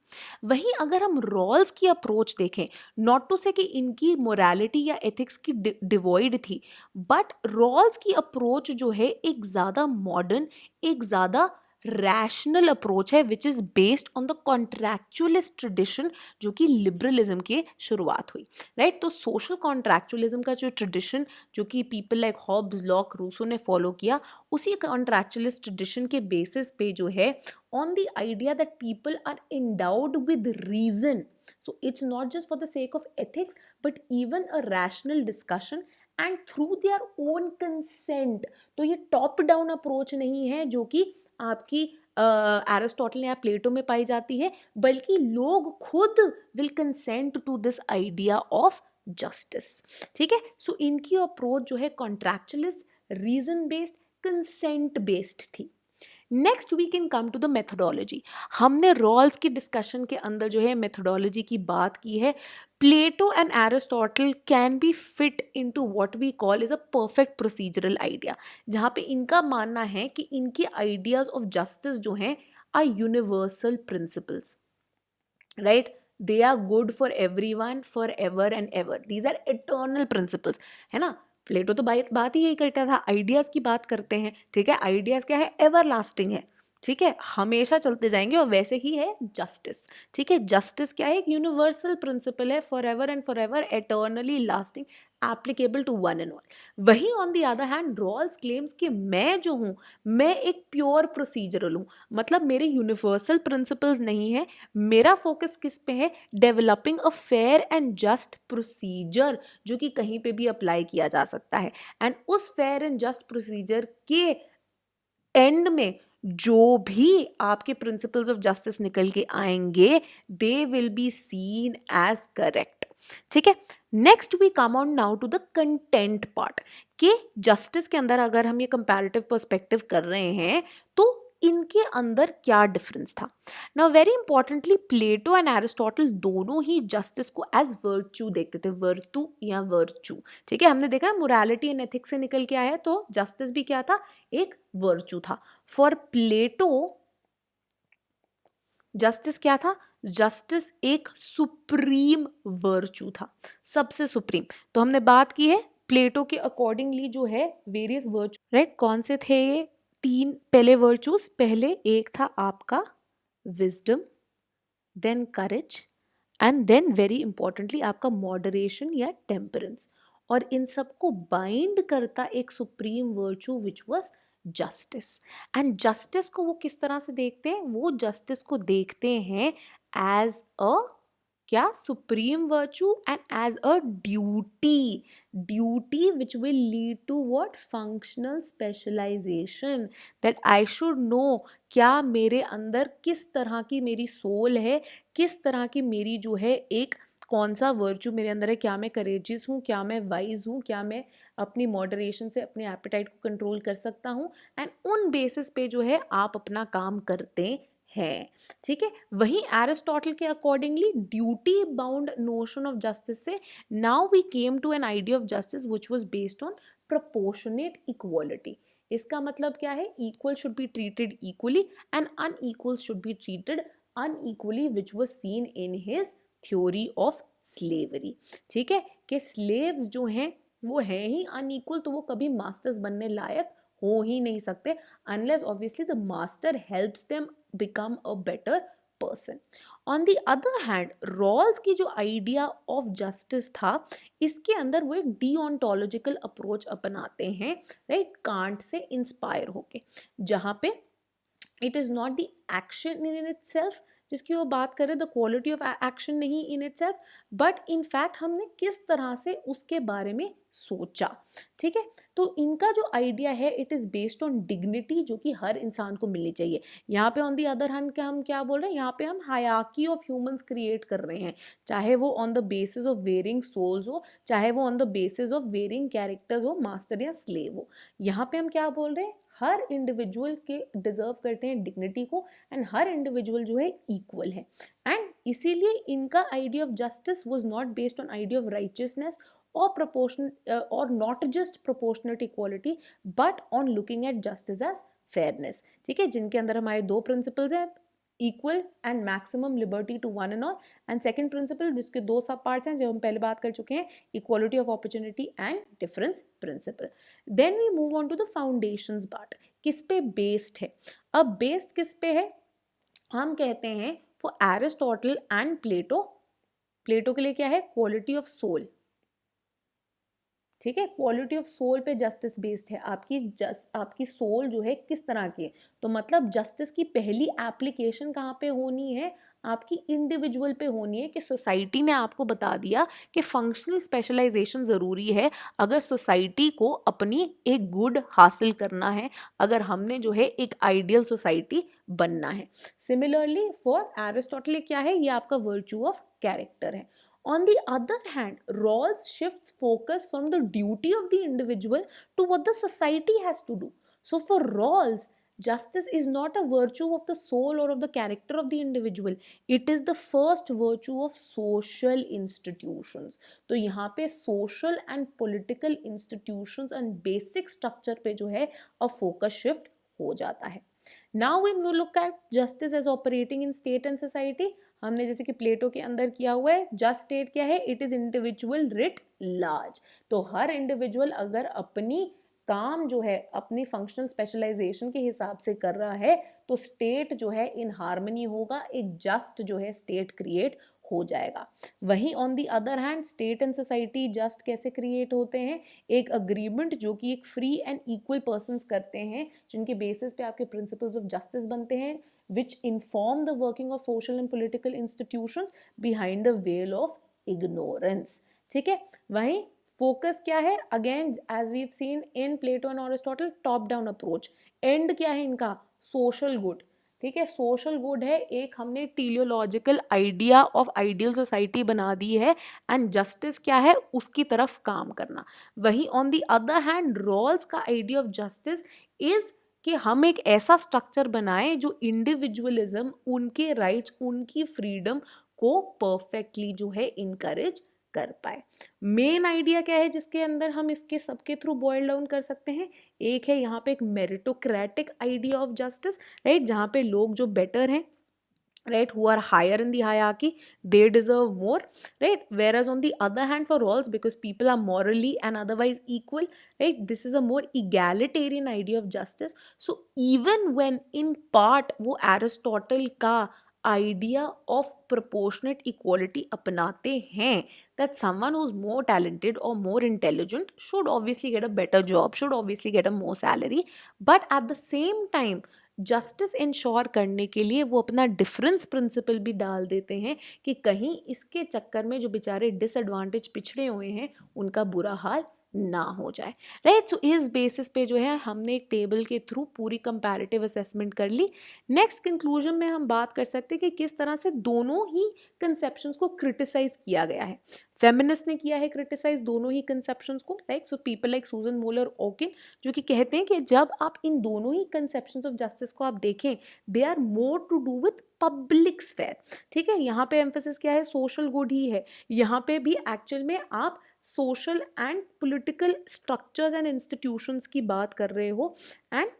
वहीं अगर हम रॉल्स की अप्रोच देखें, नॉट टू से कि इनकी मोरालिटी या एथिक्स की डिवॉइड थी, बट रॉल्स की अप्रोच जो है एक ज़्यादा मॉडर्न, एक ज़्यादा रैशनल अप्रोच है which is based on the contractualist tradition जो कि लिबरलिज्म की शुरुआत हुई, राइट. तो सोशल कॉन्ट्रैक्चुअलिज्म का जो ट्रेडिशन जो कि people like Hobbes, Locke, Rousseau ने फॉलो किया, उसी कॉन्ट्रैक्चुअलिस्ट ट्रेडिशन के बेसिस पे जो है on the idea that people are endowed with reason, so it's not just for the sake of ethics but even a rational discussion and through their own consent. तो ये top down approach नहीं है जो कि आपकी Aristotle या प्लेटो में पाई जाती है, बल्कि लोग खुद will consent to this idea of justice. ठीक है, सो इनकी अप्रोच जो है contractualist, reason based, consent based थी. Next we can come to the methodology. हमने रॉल्स की डिस्कशन के अंदर जो है मेथडोलॉजी की बात की है. Plato and Aristotle can be fit into what we call is a perfect procedural idea, जहाँ पे इनका मानना है कि इनके आइडियाज ऑफ जस्टिस जो हैं are universal principles, right? They are good for everyone forever and ever. These are eternal principles, है ना? प्लेटो तो बात ही यही करता था, आइडियाज की बात करते हैं, ठीक है? आइडियाज क्या है? एवर लास्टिंग है, ठीक है, हमेशा चलते जाएंगे। और वैसे ही है जस्टिस, ठीक है? जस्टिस क्या है? एक यूनिवर्सल प्रिंसिपल है, for ever, eternally lasting, applicable to one and all. वही on the other hand Rawls claims कि मैं जो हूँ, मैं एक प्योर प्रोसीजरल हूँ, मतलब मेरे यूनिवर्सल प्रिंसिपल्स नहीं है। मेरा फोकस किस पे है? Developing a fair and just procedure, जो कि कहीं पे भी अप्लाई किया जा सकता है। एंड उस फेयर एंड जस्ट प्रोसीजर के एंड में जो भी आपके प्रिंसिपल्स ऑफ जस्टिस निकल के आएंगे, they will be seen as correct, ठीक है? Next we come on now to the content part, कि जस्टिस के अंदर अगर हम ये कंपैरेटिव पर्सपेक्टिव कर रहे हैं तो इनके अंदर क्या डिफरेंस था। Now very importantly, Plato and Aristotle दोनों ही जस्टिस को एज वर्च्यू देखते थे, वर्तु या वर्च्यू, ठीक है? हमने देखा मोरालिटी एंड एथिक्स से निकल के आया, तो जस्टिस भी क्या था? एक वर्च्यू था। फॉर प्लेटो जस्टिस क्या था? जस्टिस एक सुप्रीम वर्च्यू था, सबसे सुप्रीम। तो हमने बात की है प्लेटो के अकॉर्डिंगली जो है वेरियस वर्च्यू, राइट? कौन से थे ये 3 पहले वर्च्यूज? पहले एक था आपका wisdom, then courage, and then very importantly आपका मॉडरेशन या टेम्परेंस। और इन सबको बाइंड करता एक supreme virtue which was justice. And justice को वो किस तरह से देखते हैं? वो जस्टिस को देखते हैं एज अ क्या? Supreme virtue and as a duty, duty which will lead to what? Functional specialisation, that I should know क्या मेरे अंदर किस तरह की मेरी सोल है, किस तरह की मेरी जो है एक कौन सा वर्च्यू मेरे अंदर है, क्या मैं करेजियस हूँ, क्या मैं वाइज हूँ, क्या मैं अपनी मॉडरेशन से अपने एपेटाइट को कंट्रोल कर सकता हूँ। एंड उन बेसिस पे जो है आप अपना काम करते हैं, ठीक है? वहीं एरिस्टोटल के accordingly duty bound notion of justice से now we came to an idea of justice which was based on proportionate equality. इसका मतलब क्या है? Equal should be treated equally and unequal should be treated unequally, which was seen in his theory of slavery, ठीक है? कि slaves जो हैं वो हैं ही अनइक्वल, तो वो कभी मास्टर्स बनने लायक हो ही नहीं सकते unless obviously the master helps them become a better person. On the other hand Rawls की जो आइडिया ऑफ जस्टिस था, इसके अंदर वो एक डिओन्टोलॉजिकल अप्रोच अपनाते हैं, राइट? कांट से इंस्पायर होके, जहाँ पे it is not the action in itself, जिसकी वो बात करें द क्वालिटी ऑफ एक्शन नहीं in itself, but in fact हमने किस तरह से उसके बारे में सोचा, ठीक है? तो इनका जो आइडिया है it is based on dignity, जो कि हर इंसान को मिलनी चाहिए। यहाँ पे ऑन दी अदर हैंड क्या हम क्या बोल रहे हैं? यहाँ पे हम हायरार्की ऑफ ह्यूमंस क्रिएट कर रहे हैं, चाहे वो on the basis of varying souls हो, चाहे वो on the basis of varying characters हो, मास्टर या स्लेव हो। यहाँ पे हम क्या बोल रहे हैं? हर इंडिविजुअल के डिजर्व करते हैं डिग्निटी को, एंड हर इंडिविजुअल जो है इक्वल है। एंड इसीलिए इनका idea of justice was not based on idea of righteousness or proportion or not just proportionate equality, but on looking at justice as fairness, ठीक है? जिनके अंदर हमारे 2 प्रिंसिपल्स हैं, equal and maximum liberty to one and all, and second principle जिसके 2 सब parts हैं जो हम पहले बात कर चुके हैं, equality of opportunity and difference principle. Then we move on to the foundations part, किस पे बेस्ड है? अब बेस्ड किस पे है? हम कहते हैं फॉर एरिस्टोटल एंड प्लेटो, प्लेटो के लिए क्या है? क्वालिटी ऑफ सोल, ठीक है? क्वालिटी ऑफ सोल पे जस्टिस बेस्ड है। आपकी सोल जो है किस तरह की है, तो मतलब जस्टिस की पहली एप्लीकेशन कहाँ पे होनी है? आपकी इंडिविजुअल पे होनी है, कि सोसाइटी ने आपको बता दिया कि फंक्शनल स्पेशलाइजेशन ज़रूरी है अगर सोसाइटी को अपनी एक गुड हासिल करना है, अगर हमने जो है एक आइडियल सोसाइटी बनना है। सिमिलरली फॉर एरिस्टोटल क्या है? ये आपका वर्च्यू ऑफ कैरेक्टर है। On the other hand, Rawls shifts focus from the duty of the individual to what the society has to do. So for Rawls, justice is not a virtue of the soul or of the character of the individual. It is the first virtue of social institutions. तो यहाँ पे social and political institutions and basic structure पे जो है a focus shift हो जाता है। Now when we look at justice as operating in state and society, हमने जैसे कि प्लेटो के अंदर किया हुआ है, जस्ट स्टेट क्या है, it is individual writ large. तो हर इंडिविजुअल अगर अपनी काम जो है अपनी फंक्शनल स्पेशलाइजेशन के हिसाब से कर रहा है तो स्टेट जो है इन हार्मनी होगा, एक जस्ट जो है स्टेट क्रिएट हो जाएगा। वहीं on the other hand state and society just कैसे क्रिएट होते हैं, एक अग्रीमेंट जो कि एक फ्री एंड इक्वल पर्सन्स करते हैं, जिनके बेसिस पे आपके प्रिंसिपल्स ऑफ जस्टिस बनते हैं, which inform the working of social and political institutions behind a veil of ignorance। ठीक है, वहीं फोकस क्या है, again as we seen in Plato and Aristotle, top down approach. And क्या है इनका, सोशल गुड। ठीक है, सोशल गुड है, एक हमने टीलियोलॉजिकल आइडिया ऑफ आइडियल सोसाइटी बना दी है, एंड जस्टिस क्या है, उसकी तरफ काम करना। वहीं on the other hand Rawls का आइडिया ऑफ जस्टिस इज कि हम एक ऐसा स्ट्रक्चर बनाएं जो इंडिविजुअलिज्म, उनके राइट्स, उनकी फ्रीडम को परफेक्टली जो है इनकरेज कर पाए। मेन आइडिया क्या है जिसके अंदर हम इसके सबके थ्रू बॉयल डाउन कर सकते हैं, एक है यहाँ पे एक meritocratic idea of justice, right, जहाँ पे लोग जो बेटर हैं, right, who are higher in the hierarchy, they deserve more, right, whereas on the other hand for roles, because people are morally and otherwise equal, right, this is a more egalitarian idea of justice। So even when in part वो Aristotle का idea of proportionate equality अपनाते हैं, that someone who's more talented or more intelligent should obviously get a better job, should obviously get a more salary, but at the same time justice ensure करने के लिए वो अपना difference principle भी डाल देते हैं कि कहीं इसके चक्कर में जो बेचारे डिसएडवांटेज पिछड़े हुए हैं उनका बुरा हाल ना हो जाए, राइट। सो इस बेसिस पे जो है हमने एक टेबल के थ्रू पूरी कंपैरेटिव असेसमेंट कर ली। नेक्स्ट कंक्लूजन में हम बात कर सकते हैं कि किस तरह से दोनों ही कंसेप्शंस को क्रिटिसाइज किया गया है। फेमिनिस्ट ने किया है क्रिटिसाइज दोनों ही कंसेप्शंस को, लाइक सो पीपल लाइक सूजन मोलर ओकिन, जो कि कहते हैं कि जब आप इन दोनों ही कंसेप्शंस ऑफ जस्टिस को आप देखें, they are more to do with public sphere. ठीक है, यहाँ पे एम्फेसिस क्या है, सोशल गुड ही है। यहाँ पे भी एक्चुअल में आप social and political structures and institutions की बात कर रहे हो, एंड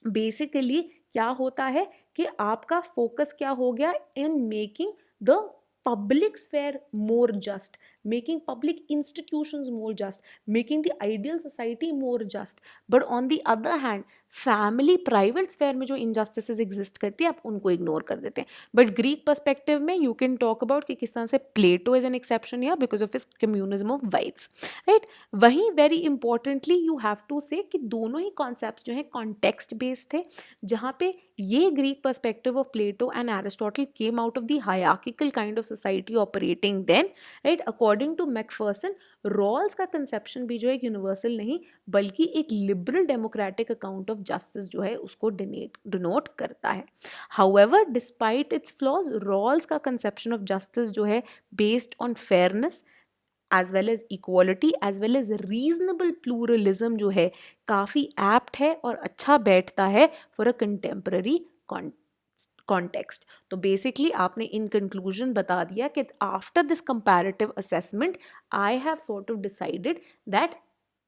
बेसिकली क्या होता है कि आपका फोकस क्या हो गया, in making the public sphere more just, making public institutions more just, making the ideal society more just। but on the other hand family private sphere में जो injustices exist करती है आप उनको ignore कर देते हैं। but Greek perspective में you can talk about कि किस तरह से Plato is an exception here because of his communism of wives, right। वहीं very importantly you have to say कि दोनों ही concepts जो हैं context based थे, जहाँ पे ये Greek perspective of Plato and Aristotle came out of the hierarchical kind of society operating then, right। according to Macpherson, Rawls का conception भी जो है यूनिवर्सल नहीं बल्कि एक liberal democratic account of justice जो है उसको डिनोट करता है। However, despite its flaws, Rawls का conception of justice जो है based on fairness as well as equality as well as reasonable pluralism जो है काफ़ी एप्ट है और अच्छा बैठता है फॉर अ कंटेम्पररी कॉन्टेक्स्ट। तो बेसिकली आपने इन कंक्लूजन बता दिया कि after this comparative assessment I have sort of decided that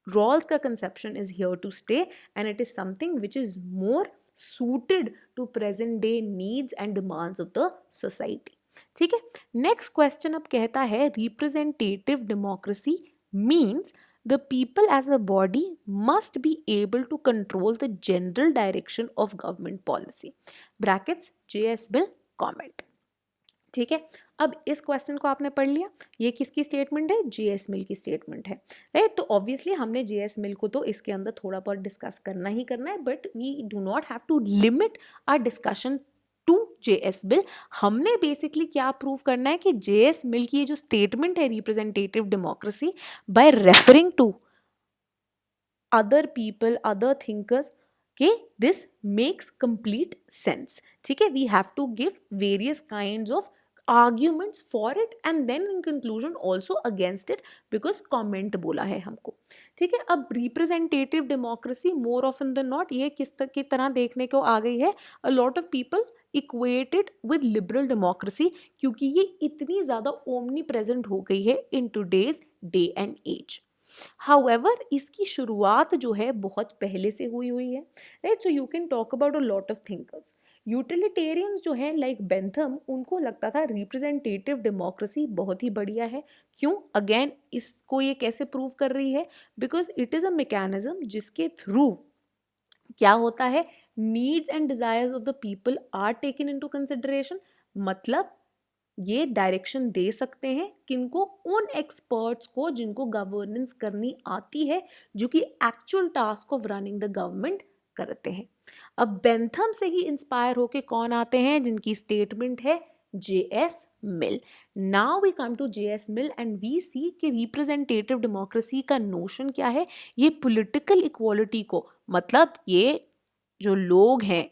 Rawls का conception is here to stay and it is something which is more suited to present day needs and demands of the society। ठीक है, next question अब कहता है representative democracy means the people as a body must be able to control the general direction of government policy, brackets JS Mill comment। ठीक है, अब इस question को आपने पढ़ लिया, ये किसकी स्टेटमेंट है, जेएस मिल की स्टेटमेंट है, राइट। तो ऑब्वियसली हमने जेएस मिल को तो इसके अंदर थोड़ा बहुत डिस्कस करना ही करना है, but we do not have to limit our discussion to JS Mill. हमने बेसिकली क्या प्रूव करना है कि जेएस मिल की ये जो स्टेटमेंट है representative democracy, by referring to other people, other thinkers, कि दिस मेक्स कंप्लीट सेंस। ठीक है, we have to give various kinds of arguments for it and then in conclusion also against it because comment बोला है हमको। ठीक है, अब representative democracy more often than not ये किस की तरह देखने को आ गई है, a lot of people equate it with liberal democracy क्योंकि ये इतनी ज़्यादा omnipresent हो गई है in today's day and age। However इसकी शुरुआत जो है बहुत पहले से हुई है, right. So you can talk about a lot of thinkers. Utilitarians जो है लाइक बेंथम, उनको लगता था रिप्रेजेंटेटिव डेमोक्रेसी बहुत ही बढ़िया है. क्यों? अगेन इसको ये कैसे प्रूव कर रही है? Because it is a mechanism जिसके थ्रू क्या होता है, needs and desires of the people are taken into consideration. मतलब ये डायरेक्शन दे सकते हैं किनको? उन एक्सपर्ट्स को जिनको गवर्नेंस करनी आती है, जो कि actual task of running the government करते हैं. अब बेंथम से ही इंस्पायर होके कौन आते हैं जिनकी स्टेटमेंट है J.S. Mill. Now we come to J.S. Mill and we see कि रिप्रेजेंटेटिव डेमोक्रेसी का नोशन क्या है. ये पॉलिटिकल इक्वालिटी को, मतलब ये जो लोग हैं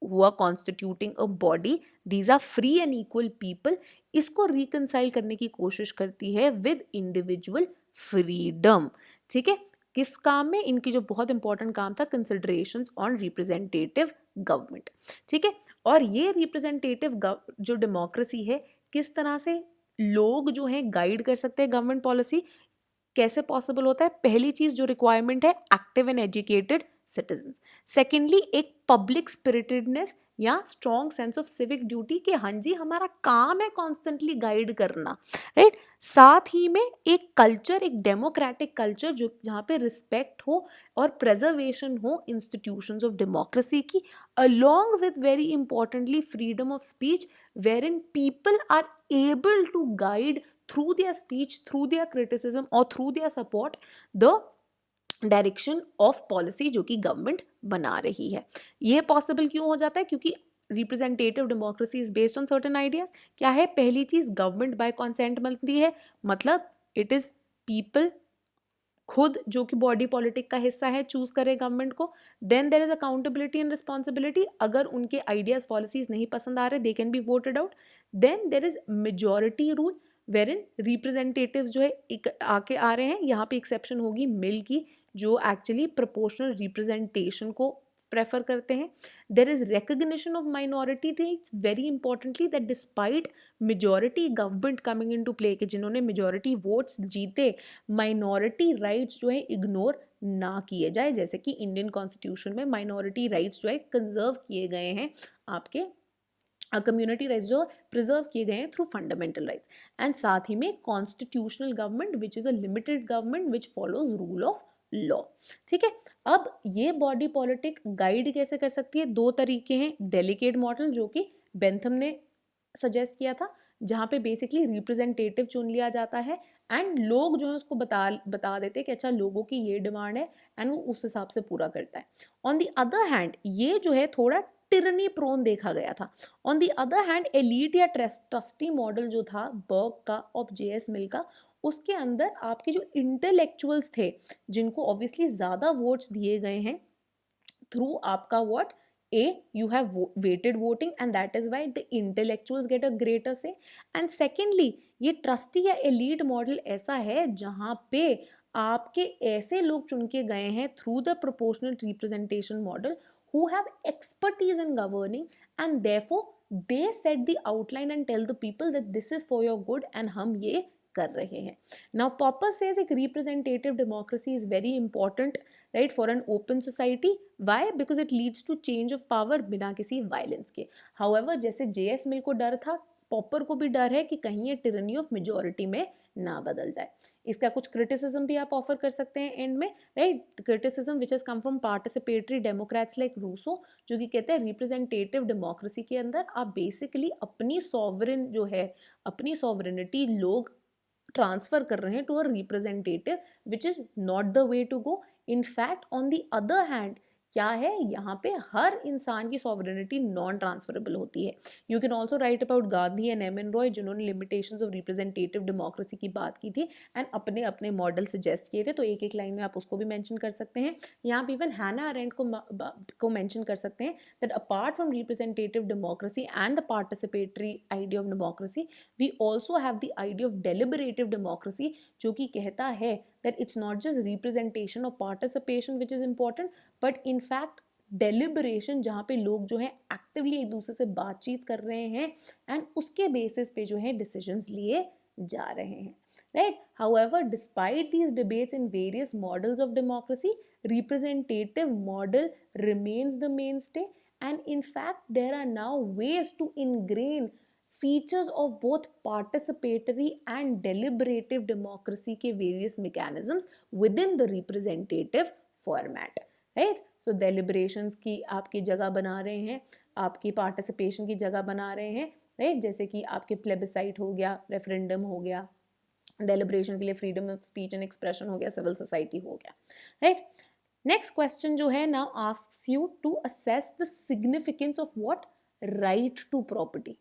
who are constituting a body, these are free and equal people, इसको रिकंसाइल करने की कोशिश करती है विद इंडिविजुअल फ्रीडम. ठीक है, किस काम में? इनकी जो बहुत इंपॉर्टेंट काम था, कंसिडरेशंस ऑन रिप्रेजेंटेटिव गवर्नमेंट. ठीक है, और ये रिप्रेजेंटेटिव जो डेमोक्रेसी है, किस तरह से लोग जो हैं गाइड कर सकते हैं गवर्नमेंट पॉलिसी, कैसे पॉसिबल होता है? पहली चीज जो रिक्वायरमेंट है, active and educated citizen. Secondly, एक पब्लिक स्पिरिटेडनेस या strong sense of civic duty कि हाँ जी हमारा काम है कॉन्स्टेंटली गाइड करना, राइट. साथ ही में एक कल्चर, एक डेमोक्रेटिक कल्चर जो जहाँ पे रिस्पेक्ट हो और प्रेजर्वेशन हो इंस्टीट्यूशंस ऑफ डेमोक्रेसी की, along with very importantly freedom of speech, wherein people are able to guide through their speech, through their criticism or through their support the direction of policy जो कि government बना रही है. ये possible क्यों हो जाता है? क्योंकि representative democracy is based on certain ideas. क्या है? पहली चीज, गवर्नमेंट बाय कंसेंट बनती है, मतलब इट इज पीपल खुद जो कि बॉडी पॉलिटिक का हिस्सा है चूज करे गवर्नमेंट को. Then there is accountability and responsibility. अगर उनके आइडियाज पॉलिसीज नहीं पसंद आ रहे, they can be voted out. Then there is majority rule wherein representatives जो है आके आ रहे हैं. यहाँ पे एक्सेप्शन होगी मिल की, जो एक्चुअली प्रोपोर्शनल रिप्रेजेंटेशन को प्रेफर करते हैं. There is recognition of minority rights, very importantly, that despite majority government coming in to play, कि जिन्होंने मेजॉरिटी वोट्स जीते, माइनॉरिटी राइट्स जो है इग्नोर ना किए जाए. जैसे कि इंडियन कॉन्स्टिट्यूशन में माइनॉरिटी राइट्स जो है कंजर्व किए गए हैं, आपके कम्युनिटी राइट्स जो प्रिजर्व किए गए हैं थ्रू फंडामेंटल राइट्स. एंड साथ ही में constitutional government which is a limited government which follows rule of law. ठीक है, अब ये बॉडी पॉलिटिक गाइड कैसे कर सकती है? दो तरीके हैं. डेलीगेट मॉडल जो कि बेंथम ने सजेस्ट किया था, जहाँ पे बेसिकली रिप्रेजेंटेटिव चुन लिया जाता है एंड लोग जो है उसको बता देते हैं कि अच्छा लोगों की ये डिमांड है एंड वो उस हिसाब से पूरा करता है. ऑन द अदर हैंड ये जो है थोड़ा टिरनी प्रोन देखा गया था. On the other hand elite या ट्रस्टी मॉडल जो था बर्ग का और J.S. मिल का, उसके अंदर आपके जो इंटेलेक्चुअल्स थे, जिनको ऑब्वियसली ज़्यादा वोट्स दिए गए हैं थ्रू आपका what you have weighted voting and that is why the intellectuals get a greater say. and secondly, ये ट्रस्टी या एलीट मॉडल ऐसा है जहाँ पे आपके ऐसे लोग चुन के गए हैं through the proportional representation model who have expertise in governing and therefore they set the outline and tell the people that this is for your good and हम ये कर रहे हैं. Now Popper says एक representative democracy is very important, right, for an open society. Why? Because it leads to change of power बिना किसी violence के. However, जैसे J.S. मिल को डर था, पॉपर को भी डर है कि कहीं ये tyranny of majority में ना बदल जाए. इसका कुछ क्रिटिसिज्म भी आप ऑफर कर सकते हैं एंड में, right. Criticism which has come from participatory democrats like Rousseau, जो कि कहते हैं रिप्रेजेंटेटिव डेमोक्रेसी के अंदर आप बेसिकली अपनी सॉवरेन जो है, अपनी सॉवरेनिटी लोग ट्रांसफर कर रहे हैं to a representative, which is not the way to go. In fact on the other hand क्या है, यहाँ पे हर इंसान की सॉवरेनिटी नॉन ट्रांसफरेबल होती है. You can also write about Gandhi and M N Roy, जिन्होंने लिमिटेशंस ऑफ रिप्रेजेंटेटिव डेमोक्रेसी की बात की थी एंड अपने अपने मॉडल सजेस्ट किए थे. तो एक एक लाइन में आप उसको भी मेंशन कर सकते हैं. यहाँ पे इवन हैना अरेंट को मेंशन कर सकते हैं that apart from representative democracy and the participatory idea of democracy, we also have the idea of deliberative democracy, जो कि कहता है that it's not just representation or participation which is important, but in fact deliberation, जहाँ पे लोग जो है actively एक दूसरे से बातचीत कर रहे हैं एंड उसके बेसिस पे जो है डिसीजंस लिए जा रहे हैं. right? However, despite these debates in various models of democracy, representative model remains the mainstay, and in fact there are now ways to ingrain features of both participatory and deliberative democracy के various mechanisms within the representative format, right? So deliberations की आपकी जगह बना रहे हैं, आपकी participation की जगह बना रहे हैं, right? जैसे कि आपके plebiscite हो गया, referendum हो गया, डेलिब्रेशन के लिए freedom of speech and expression हो गया, सिविल सोसाइटी हो गया, राइट? नेक्स्ट क्वेश्चन जो है now asks you to assess the significance of what right to property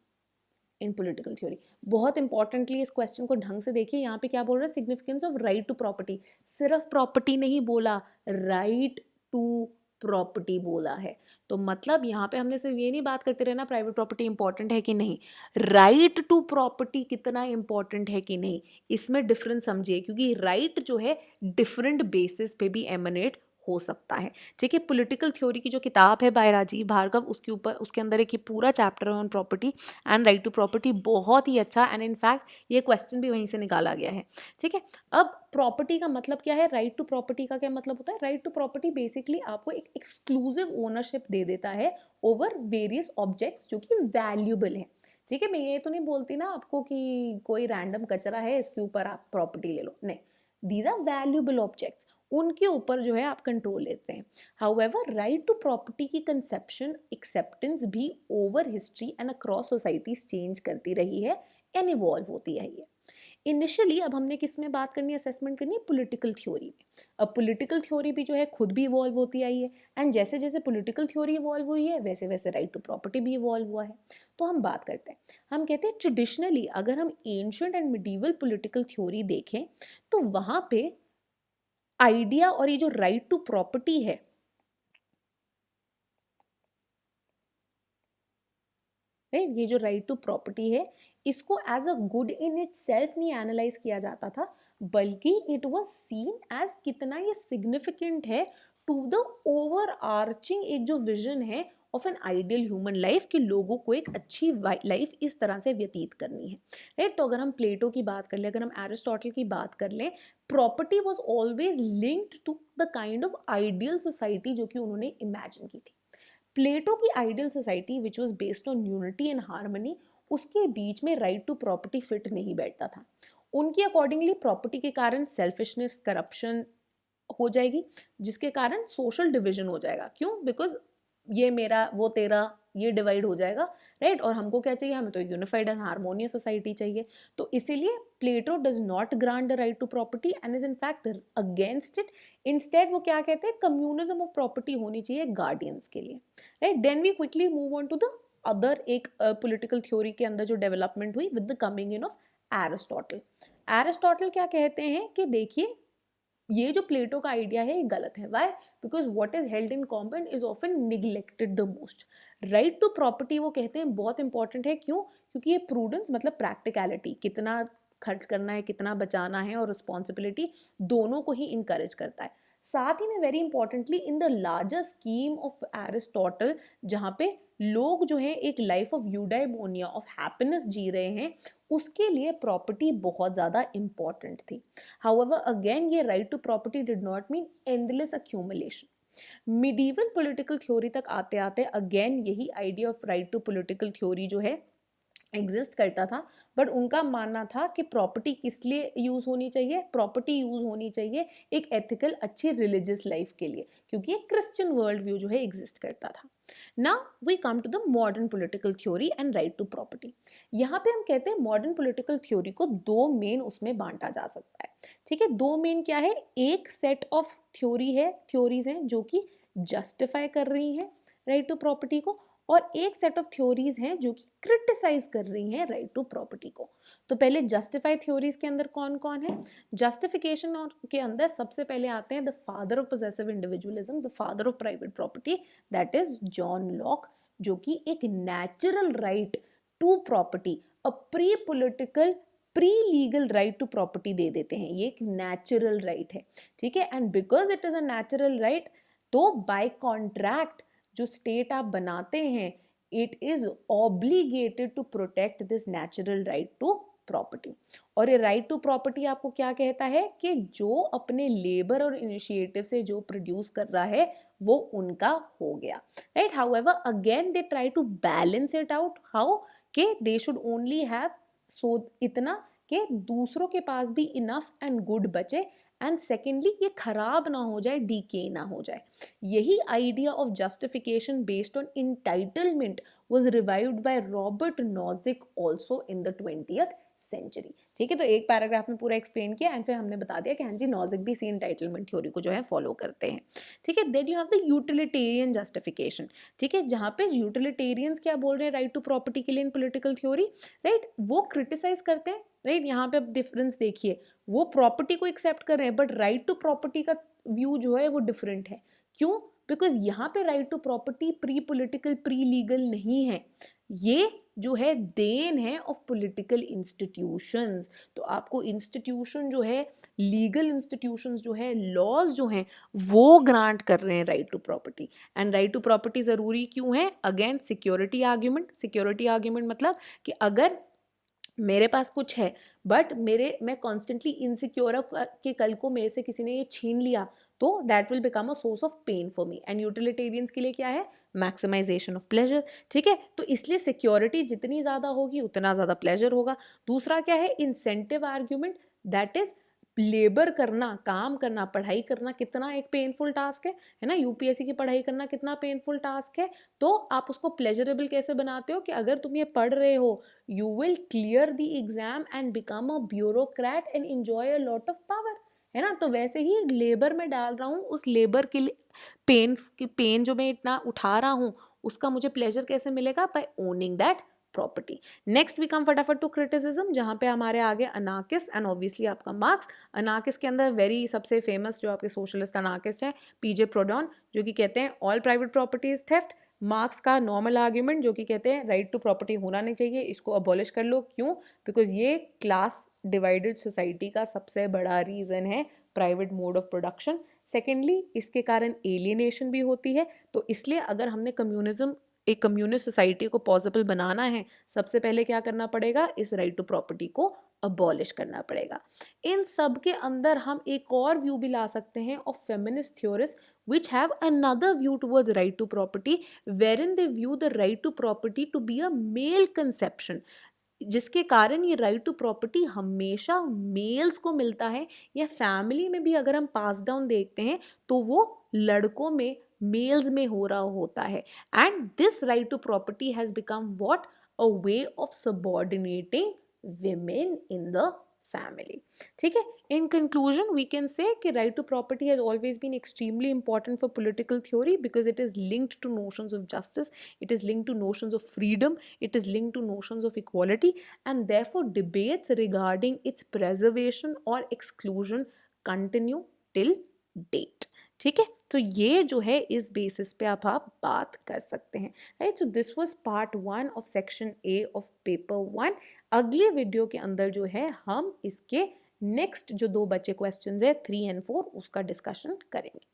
in political theory. बहुत इंपॉर्टेंटली इस क्वेश्चन को ढंग से देखिए, यहाँ पे क्या बोल रहा है, significance of right to property, सिर्फ प्रॉपर्टी नहीं बोला, राइट टू प्रॉपर्टी बोला है। तो मतलब यहाँ पे हमने सिर्फ ये नहीं बात करते रहना प्राइवेट प्रॉपर्टी इंपॉर्टेंट है कि नहीं, राइट टू प्रॉपर्टी कितना इंपॉर्टेंट है कि नहीं, इसमें डिफरेंस समझिए, क्योंकि राइट जो है डिफरेंट बेसिस पे भी एमनेट हो सकता है, ठीक है? पॉलिटिकल थ्योरी की जो किताब है बाय राजीव भार्गव, उसके ऊपर उसके अंदर एक ये पूरा चैप्टर है on property and right to property, बहुत ही अच्छा, एंड इनफैक्ट ये क्वेश्चन भी वहीं से निकाला गया है, ठीक है? अब प्रॉपर्टी का मतलब क्या है, राइट टू प्रॉपर्टी का क्या मतलब होता है? राइट टू प्रॉपर्टी बेसिकली आपको एक एक्सक्लूसिव ओनरशिप दे देता है ओवर वेरियस ऑब्जेक्ट्स जो कि वैल्यूबल है, ठीक है? मैं ये तो नहीं बोलती ना आपको कि कोई रैंडम कचरा है इसके ऊपर आप प्रॉपर्टी ले लो, नहीं, दीज आर वैल्यूबल ऑब्जेक्ट्स, उनके ऊपर जो है आप कंट्रोल लेते हैं। हाउएवर राइट टू प्रॉपर्टी की कंसेप्शन एक्सेप्टेंस भी over history and across societies change करती रही है एंड इवॉल्व होती है। ये इनिशियली, अब हमने किस में बात करनी है, असेसमेंट करनी है पॉलिटिकल थ्योरी में। अब पॉलिटिकल थ्योरी भी जो है खुद भी इवॉल्व होती आई है, एंड जैसे जैसे पॉलिटिकल थ्योरी इवॉल्व हुई है वैसे वैसे राइट टू प्रॉपर्टी भी इवॉल्व हुआ है। तो हम बात करते हैं, हम कहते हैं ट्रेडिशनली अगर हम ancient and medieval political theory देखें तो वहां पे आइडिया और ये जो राइट टू प्रॉपर्टी है, राइट, ये जो राइट टू प्रॉपर्टी है इसको as a good in itself नहीं एनालाइज किया जाता था, बल्कि इट वाज सीन एज कितना ये सिग्निफिकेंट है टू द ओवर आर्चिंग एक जो विजन है of an ideal human life, कि लोगों को एक अच्छी लाइफ इस तरह से व्यतीत करनी है, राइट? तो अगर हम प्लेटो की बात कर लें, अगर हम एरिस्टोटल की बात कर लें, property was always linked to the kind of ideal society जो कि उन्होंने इमेजिन की थी। प्लेटो की ideal society which was based on unity and harmony, उसके बीच में राइट टू प्रॉपर्टी फिट नहीं बैठता था। उनकी अकॉर्डिंगली प्रॉपर्टी के कारण सेल्फिशनेस, करप्शन हो जाएगी, जिसके कारण सोशल डिविजन हो जाएगा। क्यों? बिकॉज ये मेरा वो तेरा, ये डिवाइड हो जाएगा, राइट? और हमको क्या चाहिए, हमें तो यूनिफाइड एंड हार्मोनियस सोसाइटी चाहिए। तो इसीलिए Plato does not grant the right to property and is in fact against it. Instead वो क्या कहते हैं, कम्युनिज्म ऑफ प्रॉपर्टी होनी चाहिए गार्डियंस के लिए, right? Then we quickly move on to the other एक पॉलिटिकल थ्योरी के अंदर जो डेवलपमेंट हुई with the coming in of Aristotle. Aristotle क्या कहते हैं कि देखिए ये जो प्लेटो का आइडिया है ये गलत है। Why? Because what is held in common is often neglected the most. Right to property वो कहते हैं बहुत इंपॉर्टेंट है। क्यों? क्योंकि ये प्रूडेंस मतलब प्रैक्टिकलिटी, कितना खर्च करना है, कितना बचाना है, और रिस्पॉन्सिबिलिटी दोनों को ही इंकरेज करता है। साथ ही में very importantly in the larger scheme of Aristotle, जहाँ पे लोग जो है एक life of eudaimonia of happiness जी रहे हैं, उसके लिए प्रॉपर्टी बहुत ज़्यादा इंपॉर्टेंट थी। हाउएवर अगेन ये right to property did not mean endless accumulation. Medieval political theory तक आते आते अगेन यही idea of right to political theory जो है एग्जिस्ट करता था, बट उनका मानना था कि प्रॉपर्टी किस लिए यूज़ होनी चाहिए, प्रॉपर्टी यूज़ होनी चाहिए एक एथिकल अच्छी रिलीजियस लाइफ के लिए, क्योंकि एक क्रिश्चियन वर्ल्ड व्यू जो है एग्जिस्ट करता था। Now we come to the modern political theory and right to property. यहाँ पे हम कहते हैं मॉडर्न पॉलिटिकल थ्योरी को दो मेन उसमें बांटा जा सकता है, ठीक है? दो मेन क्या है, एक सेट ऑफ थ्योरीज हैं जो कि जस्टिफाई कर रही हैं राइट टू प्रॉपर्टी को, और एक सेट ऑफ थ्योरीज हैं जो कि क्रिटिसाइज कर रही हैं राइट टू प्रॉपर्टी को। तो पहले जस्टिफाई थ्योरीज के अंदर कौन कौन है? जस्टिफिकेशन के अंदर सबसे पहले आते हैं the father of possessive individualism, the father of private property, that is John Locke, जो कि एक natural right to property, a pre political pre legal right to property दे देते हैं। ये एक नेचुरल राइट है, ठीक है? And because it is a natural right, तो बाय कॉन्ट्रैक्ट जो स्टेट आप बनाते हैं, it is obligated to protect this natural right to property. और ये राइट टू प्रॉपर्टी आपको क्या कहता है कि जो अपने लेबर और इनिशिएटिव से जो प्रोड्यूस कर रहा है वो उनका हो गया, right. However again they try to balance it out, how के they should only have so इतना कि दूसरों के पास भी इनफ एंड गुड बचे, एंड सेकेंडली ये खराब ना हो जाए, डीके ना हो जाए। यही idea of justification based on entitlement was revived by Robert Nozick also in the 20th century. ठीक है, तो एक पैराग्राफ में पूरा एक्सप्लेन किया एंड फिर हमने बता दिया कि हाँ जी नॉजिक भी इसी एंटाइटलमेंट थ्योरी को जो है फॉलो करते हैं। ठीक है, then you have the utilitarian justification. ठीक है, जहाँ पे यूटिलिटेरियंस क्या बोल रहे हैं राइट टू प्रॉपर्टी के लिए इन पॉलिटिकल थ्योरी, राइट, वो क्रिटिसाइज करते हैं, राइट। यहाँ पे अब डिफरेंस देखिए, वो प्रॉपर्टी को एक्सेप्ट कर रहे हैं बट राइट टू प्रॉपर्टी का व्यू जो है वो डिफरेंट है। क्यों? बिकॉज यहाँ पे right to property pre political pre legal नहीं है, ये जो है देन है ऑफ पॉलिटिकल इंस्टीट्यूशंस। तो आपको इंस्टीट्यूशन जो है, लीगल इंस्टीट्यूशंस जो है, लॉज जो हैं वो ग्रांट कर रहे हैं right to property. And right to property ज़रूरी क्यों है? Again security argument. Security argument मतलब कि अगर मेरे पास कुछ है बट मैं कॉन्स्टेंटली इनसिक्योर कि कल को मेरे से किसी ने ये छीन लिया तो that will become a source of pain for me. And utilitarians के लिए क्या है? Maximisation of pleasure. ठीक है, तो इसलिए सिक्योरिटी जितनी ज़्यादा होगी उतना ज़्यादा प्लेजर होगा। दूसरा क्या है? Incentive argument, that is labour करना, काम करना, पढ़ाई करना कितना एक पेनफुल टास्क है ना। यूपीएससी की पढ़ाई करना कितना पेनफुल टास्क है, तो आप उसको प्लेजरेबल कैसे बनाते हो कि अगर तुम ये पढ़ रहे हो you will clear the exam and become a bureaucrat and enjoy a lot of power, है ना। तो वैसे ही लेबर में डाल रहा हूँ, उस लेबर के लिए पेन जो मैं इतना उठा रहा हूँ उसका मुझे प्लेजर कैसे मिलेगा? By owning that property. Next we come फटाफट टू क्रिटिसिज्म, जहाँ पे हमारे आगे अनार्किस्ट एंड ऑब्वियसली आपका मार्क्स। अनार्किस्ट के अंदर वेरी सबसे फेमस जो आपके सोशलिस्ट अनार्किस्ट है पीजे प्रोडॉन, जो कि कहते हैं all private property is theft. Marks का नॉर्मल आर्ग्यूमेंट जो कि कहते हैं राइट टू प्रॉपर्टी होना नहीं चाहिए, इसको अबॉलिश कर लो। क्यों? बिकॉज ये क्लास डिवाइडेड सोसाइटी का सबसे बड़ा रीज़न है, private mode of production. Secondly इसके कारण एलियनेशन भी होती है, तो इसलिए अगर हमने एक कम्युनिस्ट सोसाइटी को पॉसिबल बनाना है, सबसे पहले क्या करना पड़ेगा? इस राइट टू प्रॉपर्टी को अबॉलिश करना पड़ेगा। इन सब के अंदर हम एक और व्यू भी ला सकते हैं of feminist theorist which have another view towards right to property, wherein they view the right to property to be a male conception, जिसके कारण ये राइट टू प्रॉपर्टी हमेशा मेल्स को मिलता है, या फैमिली में भी अगर हम पास डाउन देखते हैं तो वो लड़कों में, मेल्स में हो रहा होता है। And this right to property has become what? A way of subordinating women in the family. ठीक है, in conclusion we can say कि right to property has always been extremely important for political theory because it is linked to notions of justice, it is linked to notions of freedom, it is linked to notions of equality, and therefore debates regarding its preservation or exclusion continue till date। ठीक है, तो ये जो है इस basis पे आप बात कर सकते हैं, right. So this was part 1 of section A of paper 1। अगले वीडियो के अंदर जो है हम इसके नेक्स्ट जो 2 बचे क्वेश्चंस है 3 and 4 उसका डिस्कशन करेंगे।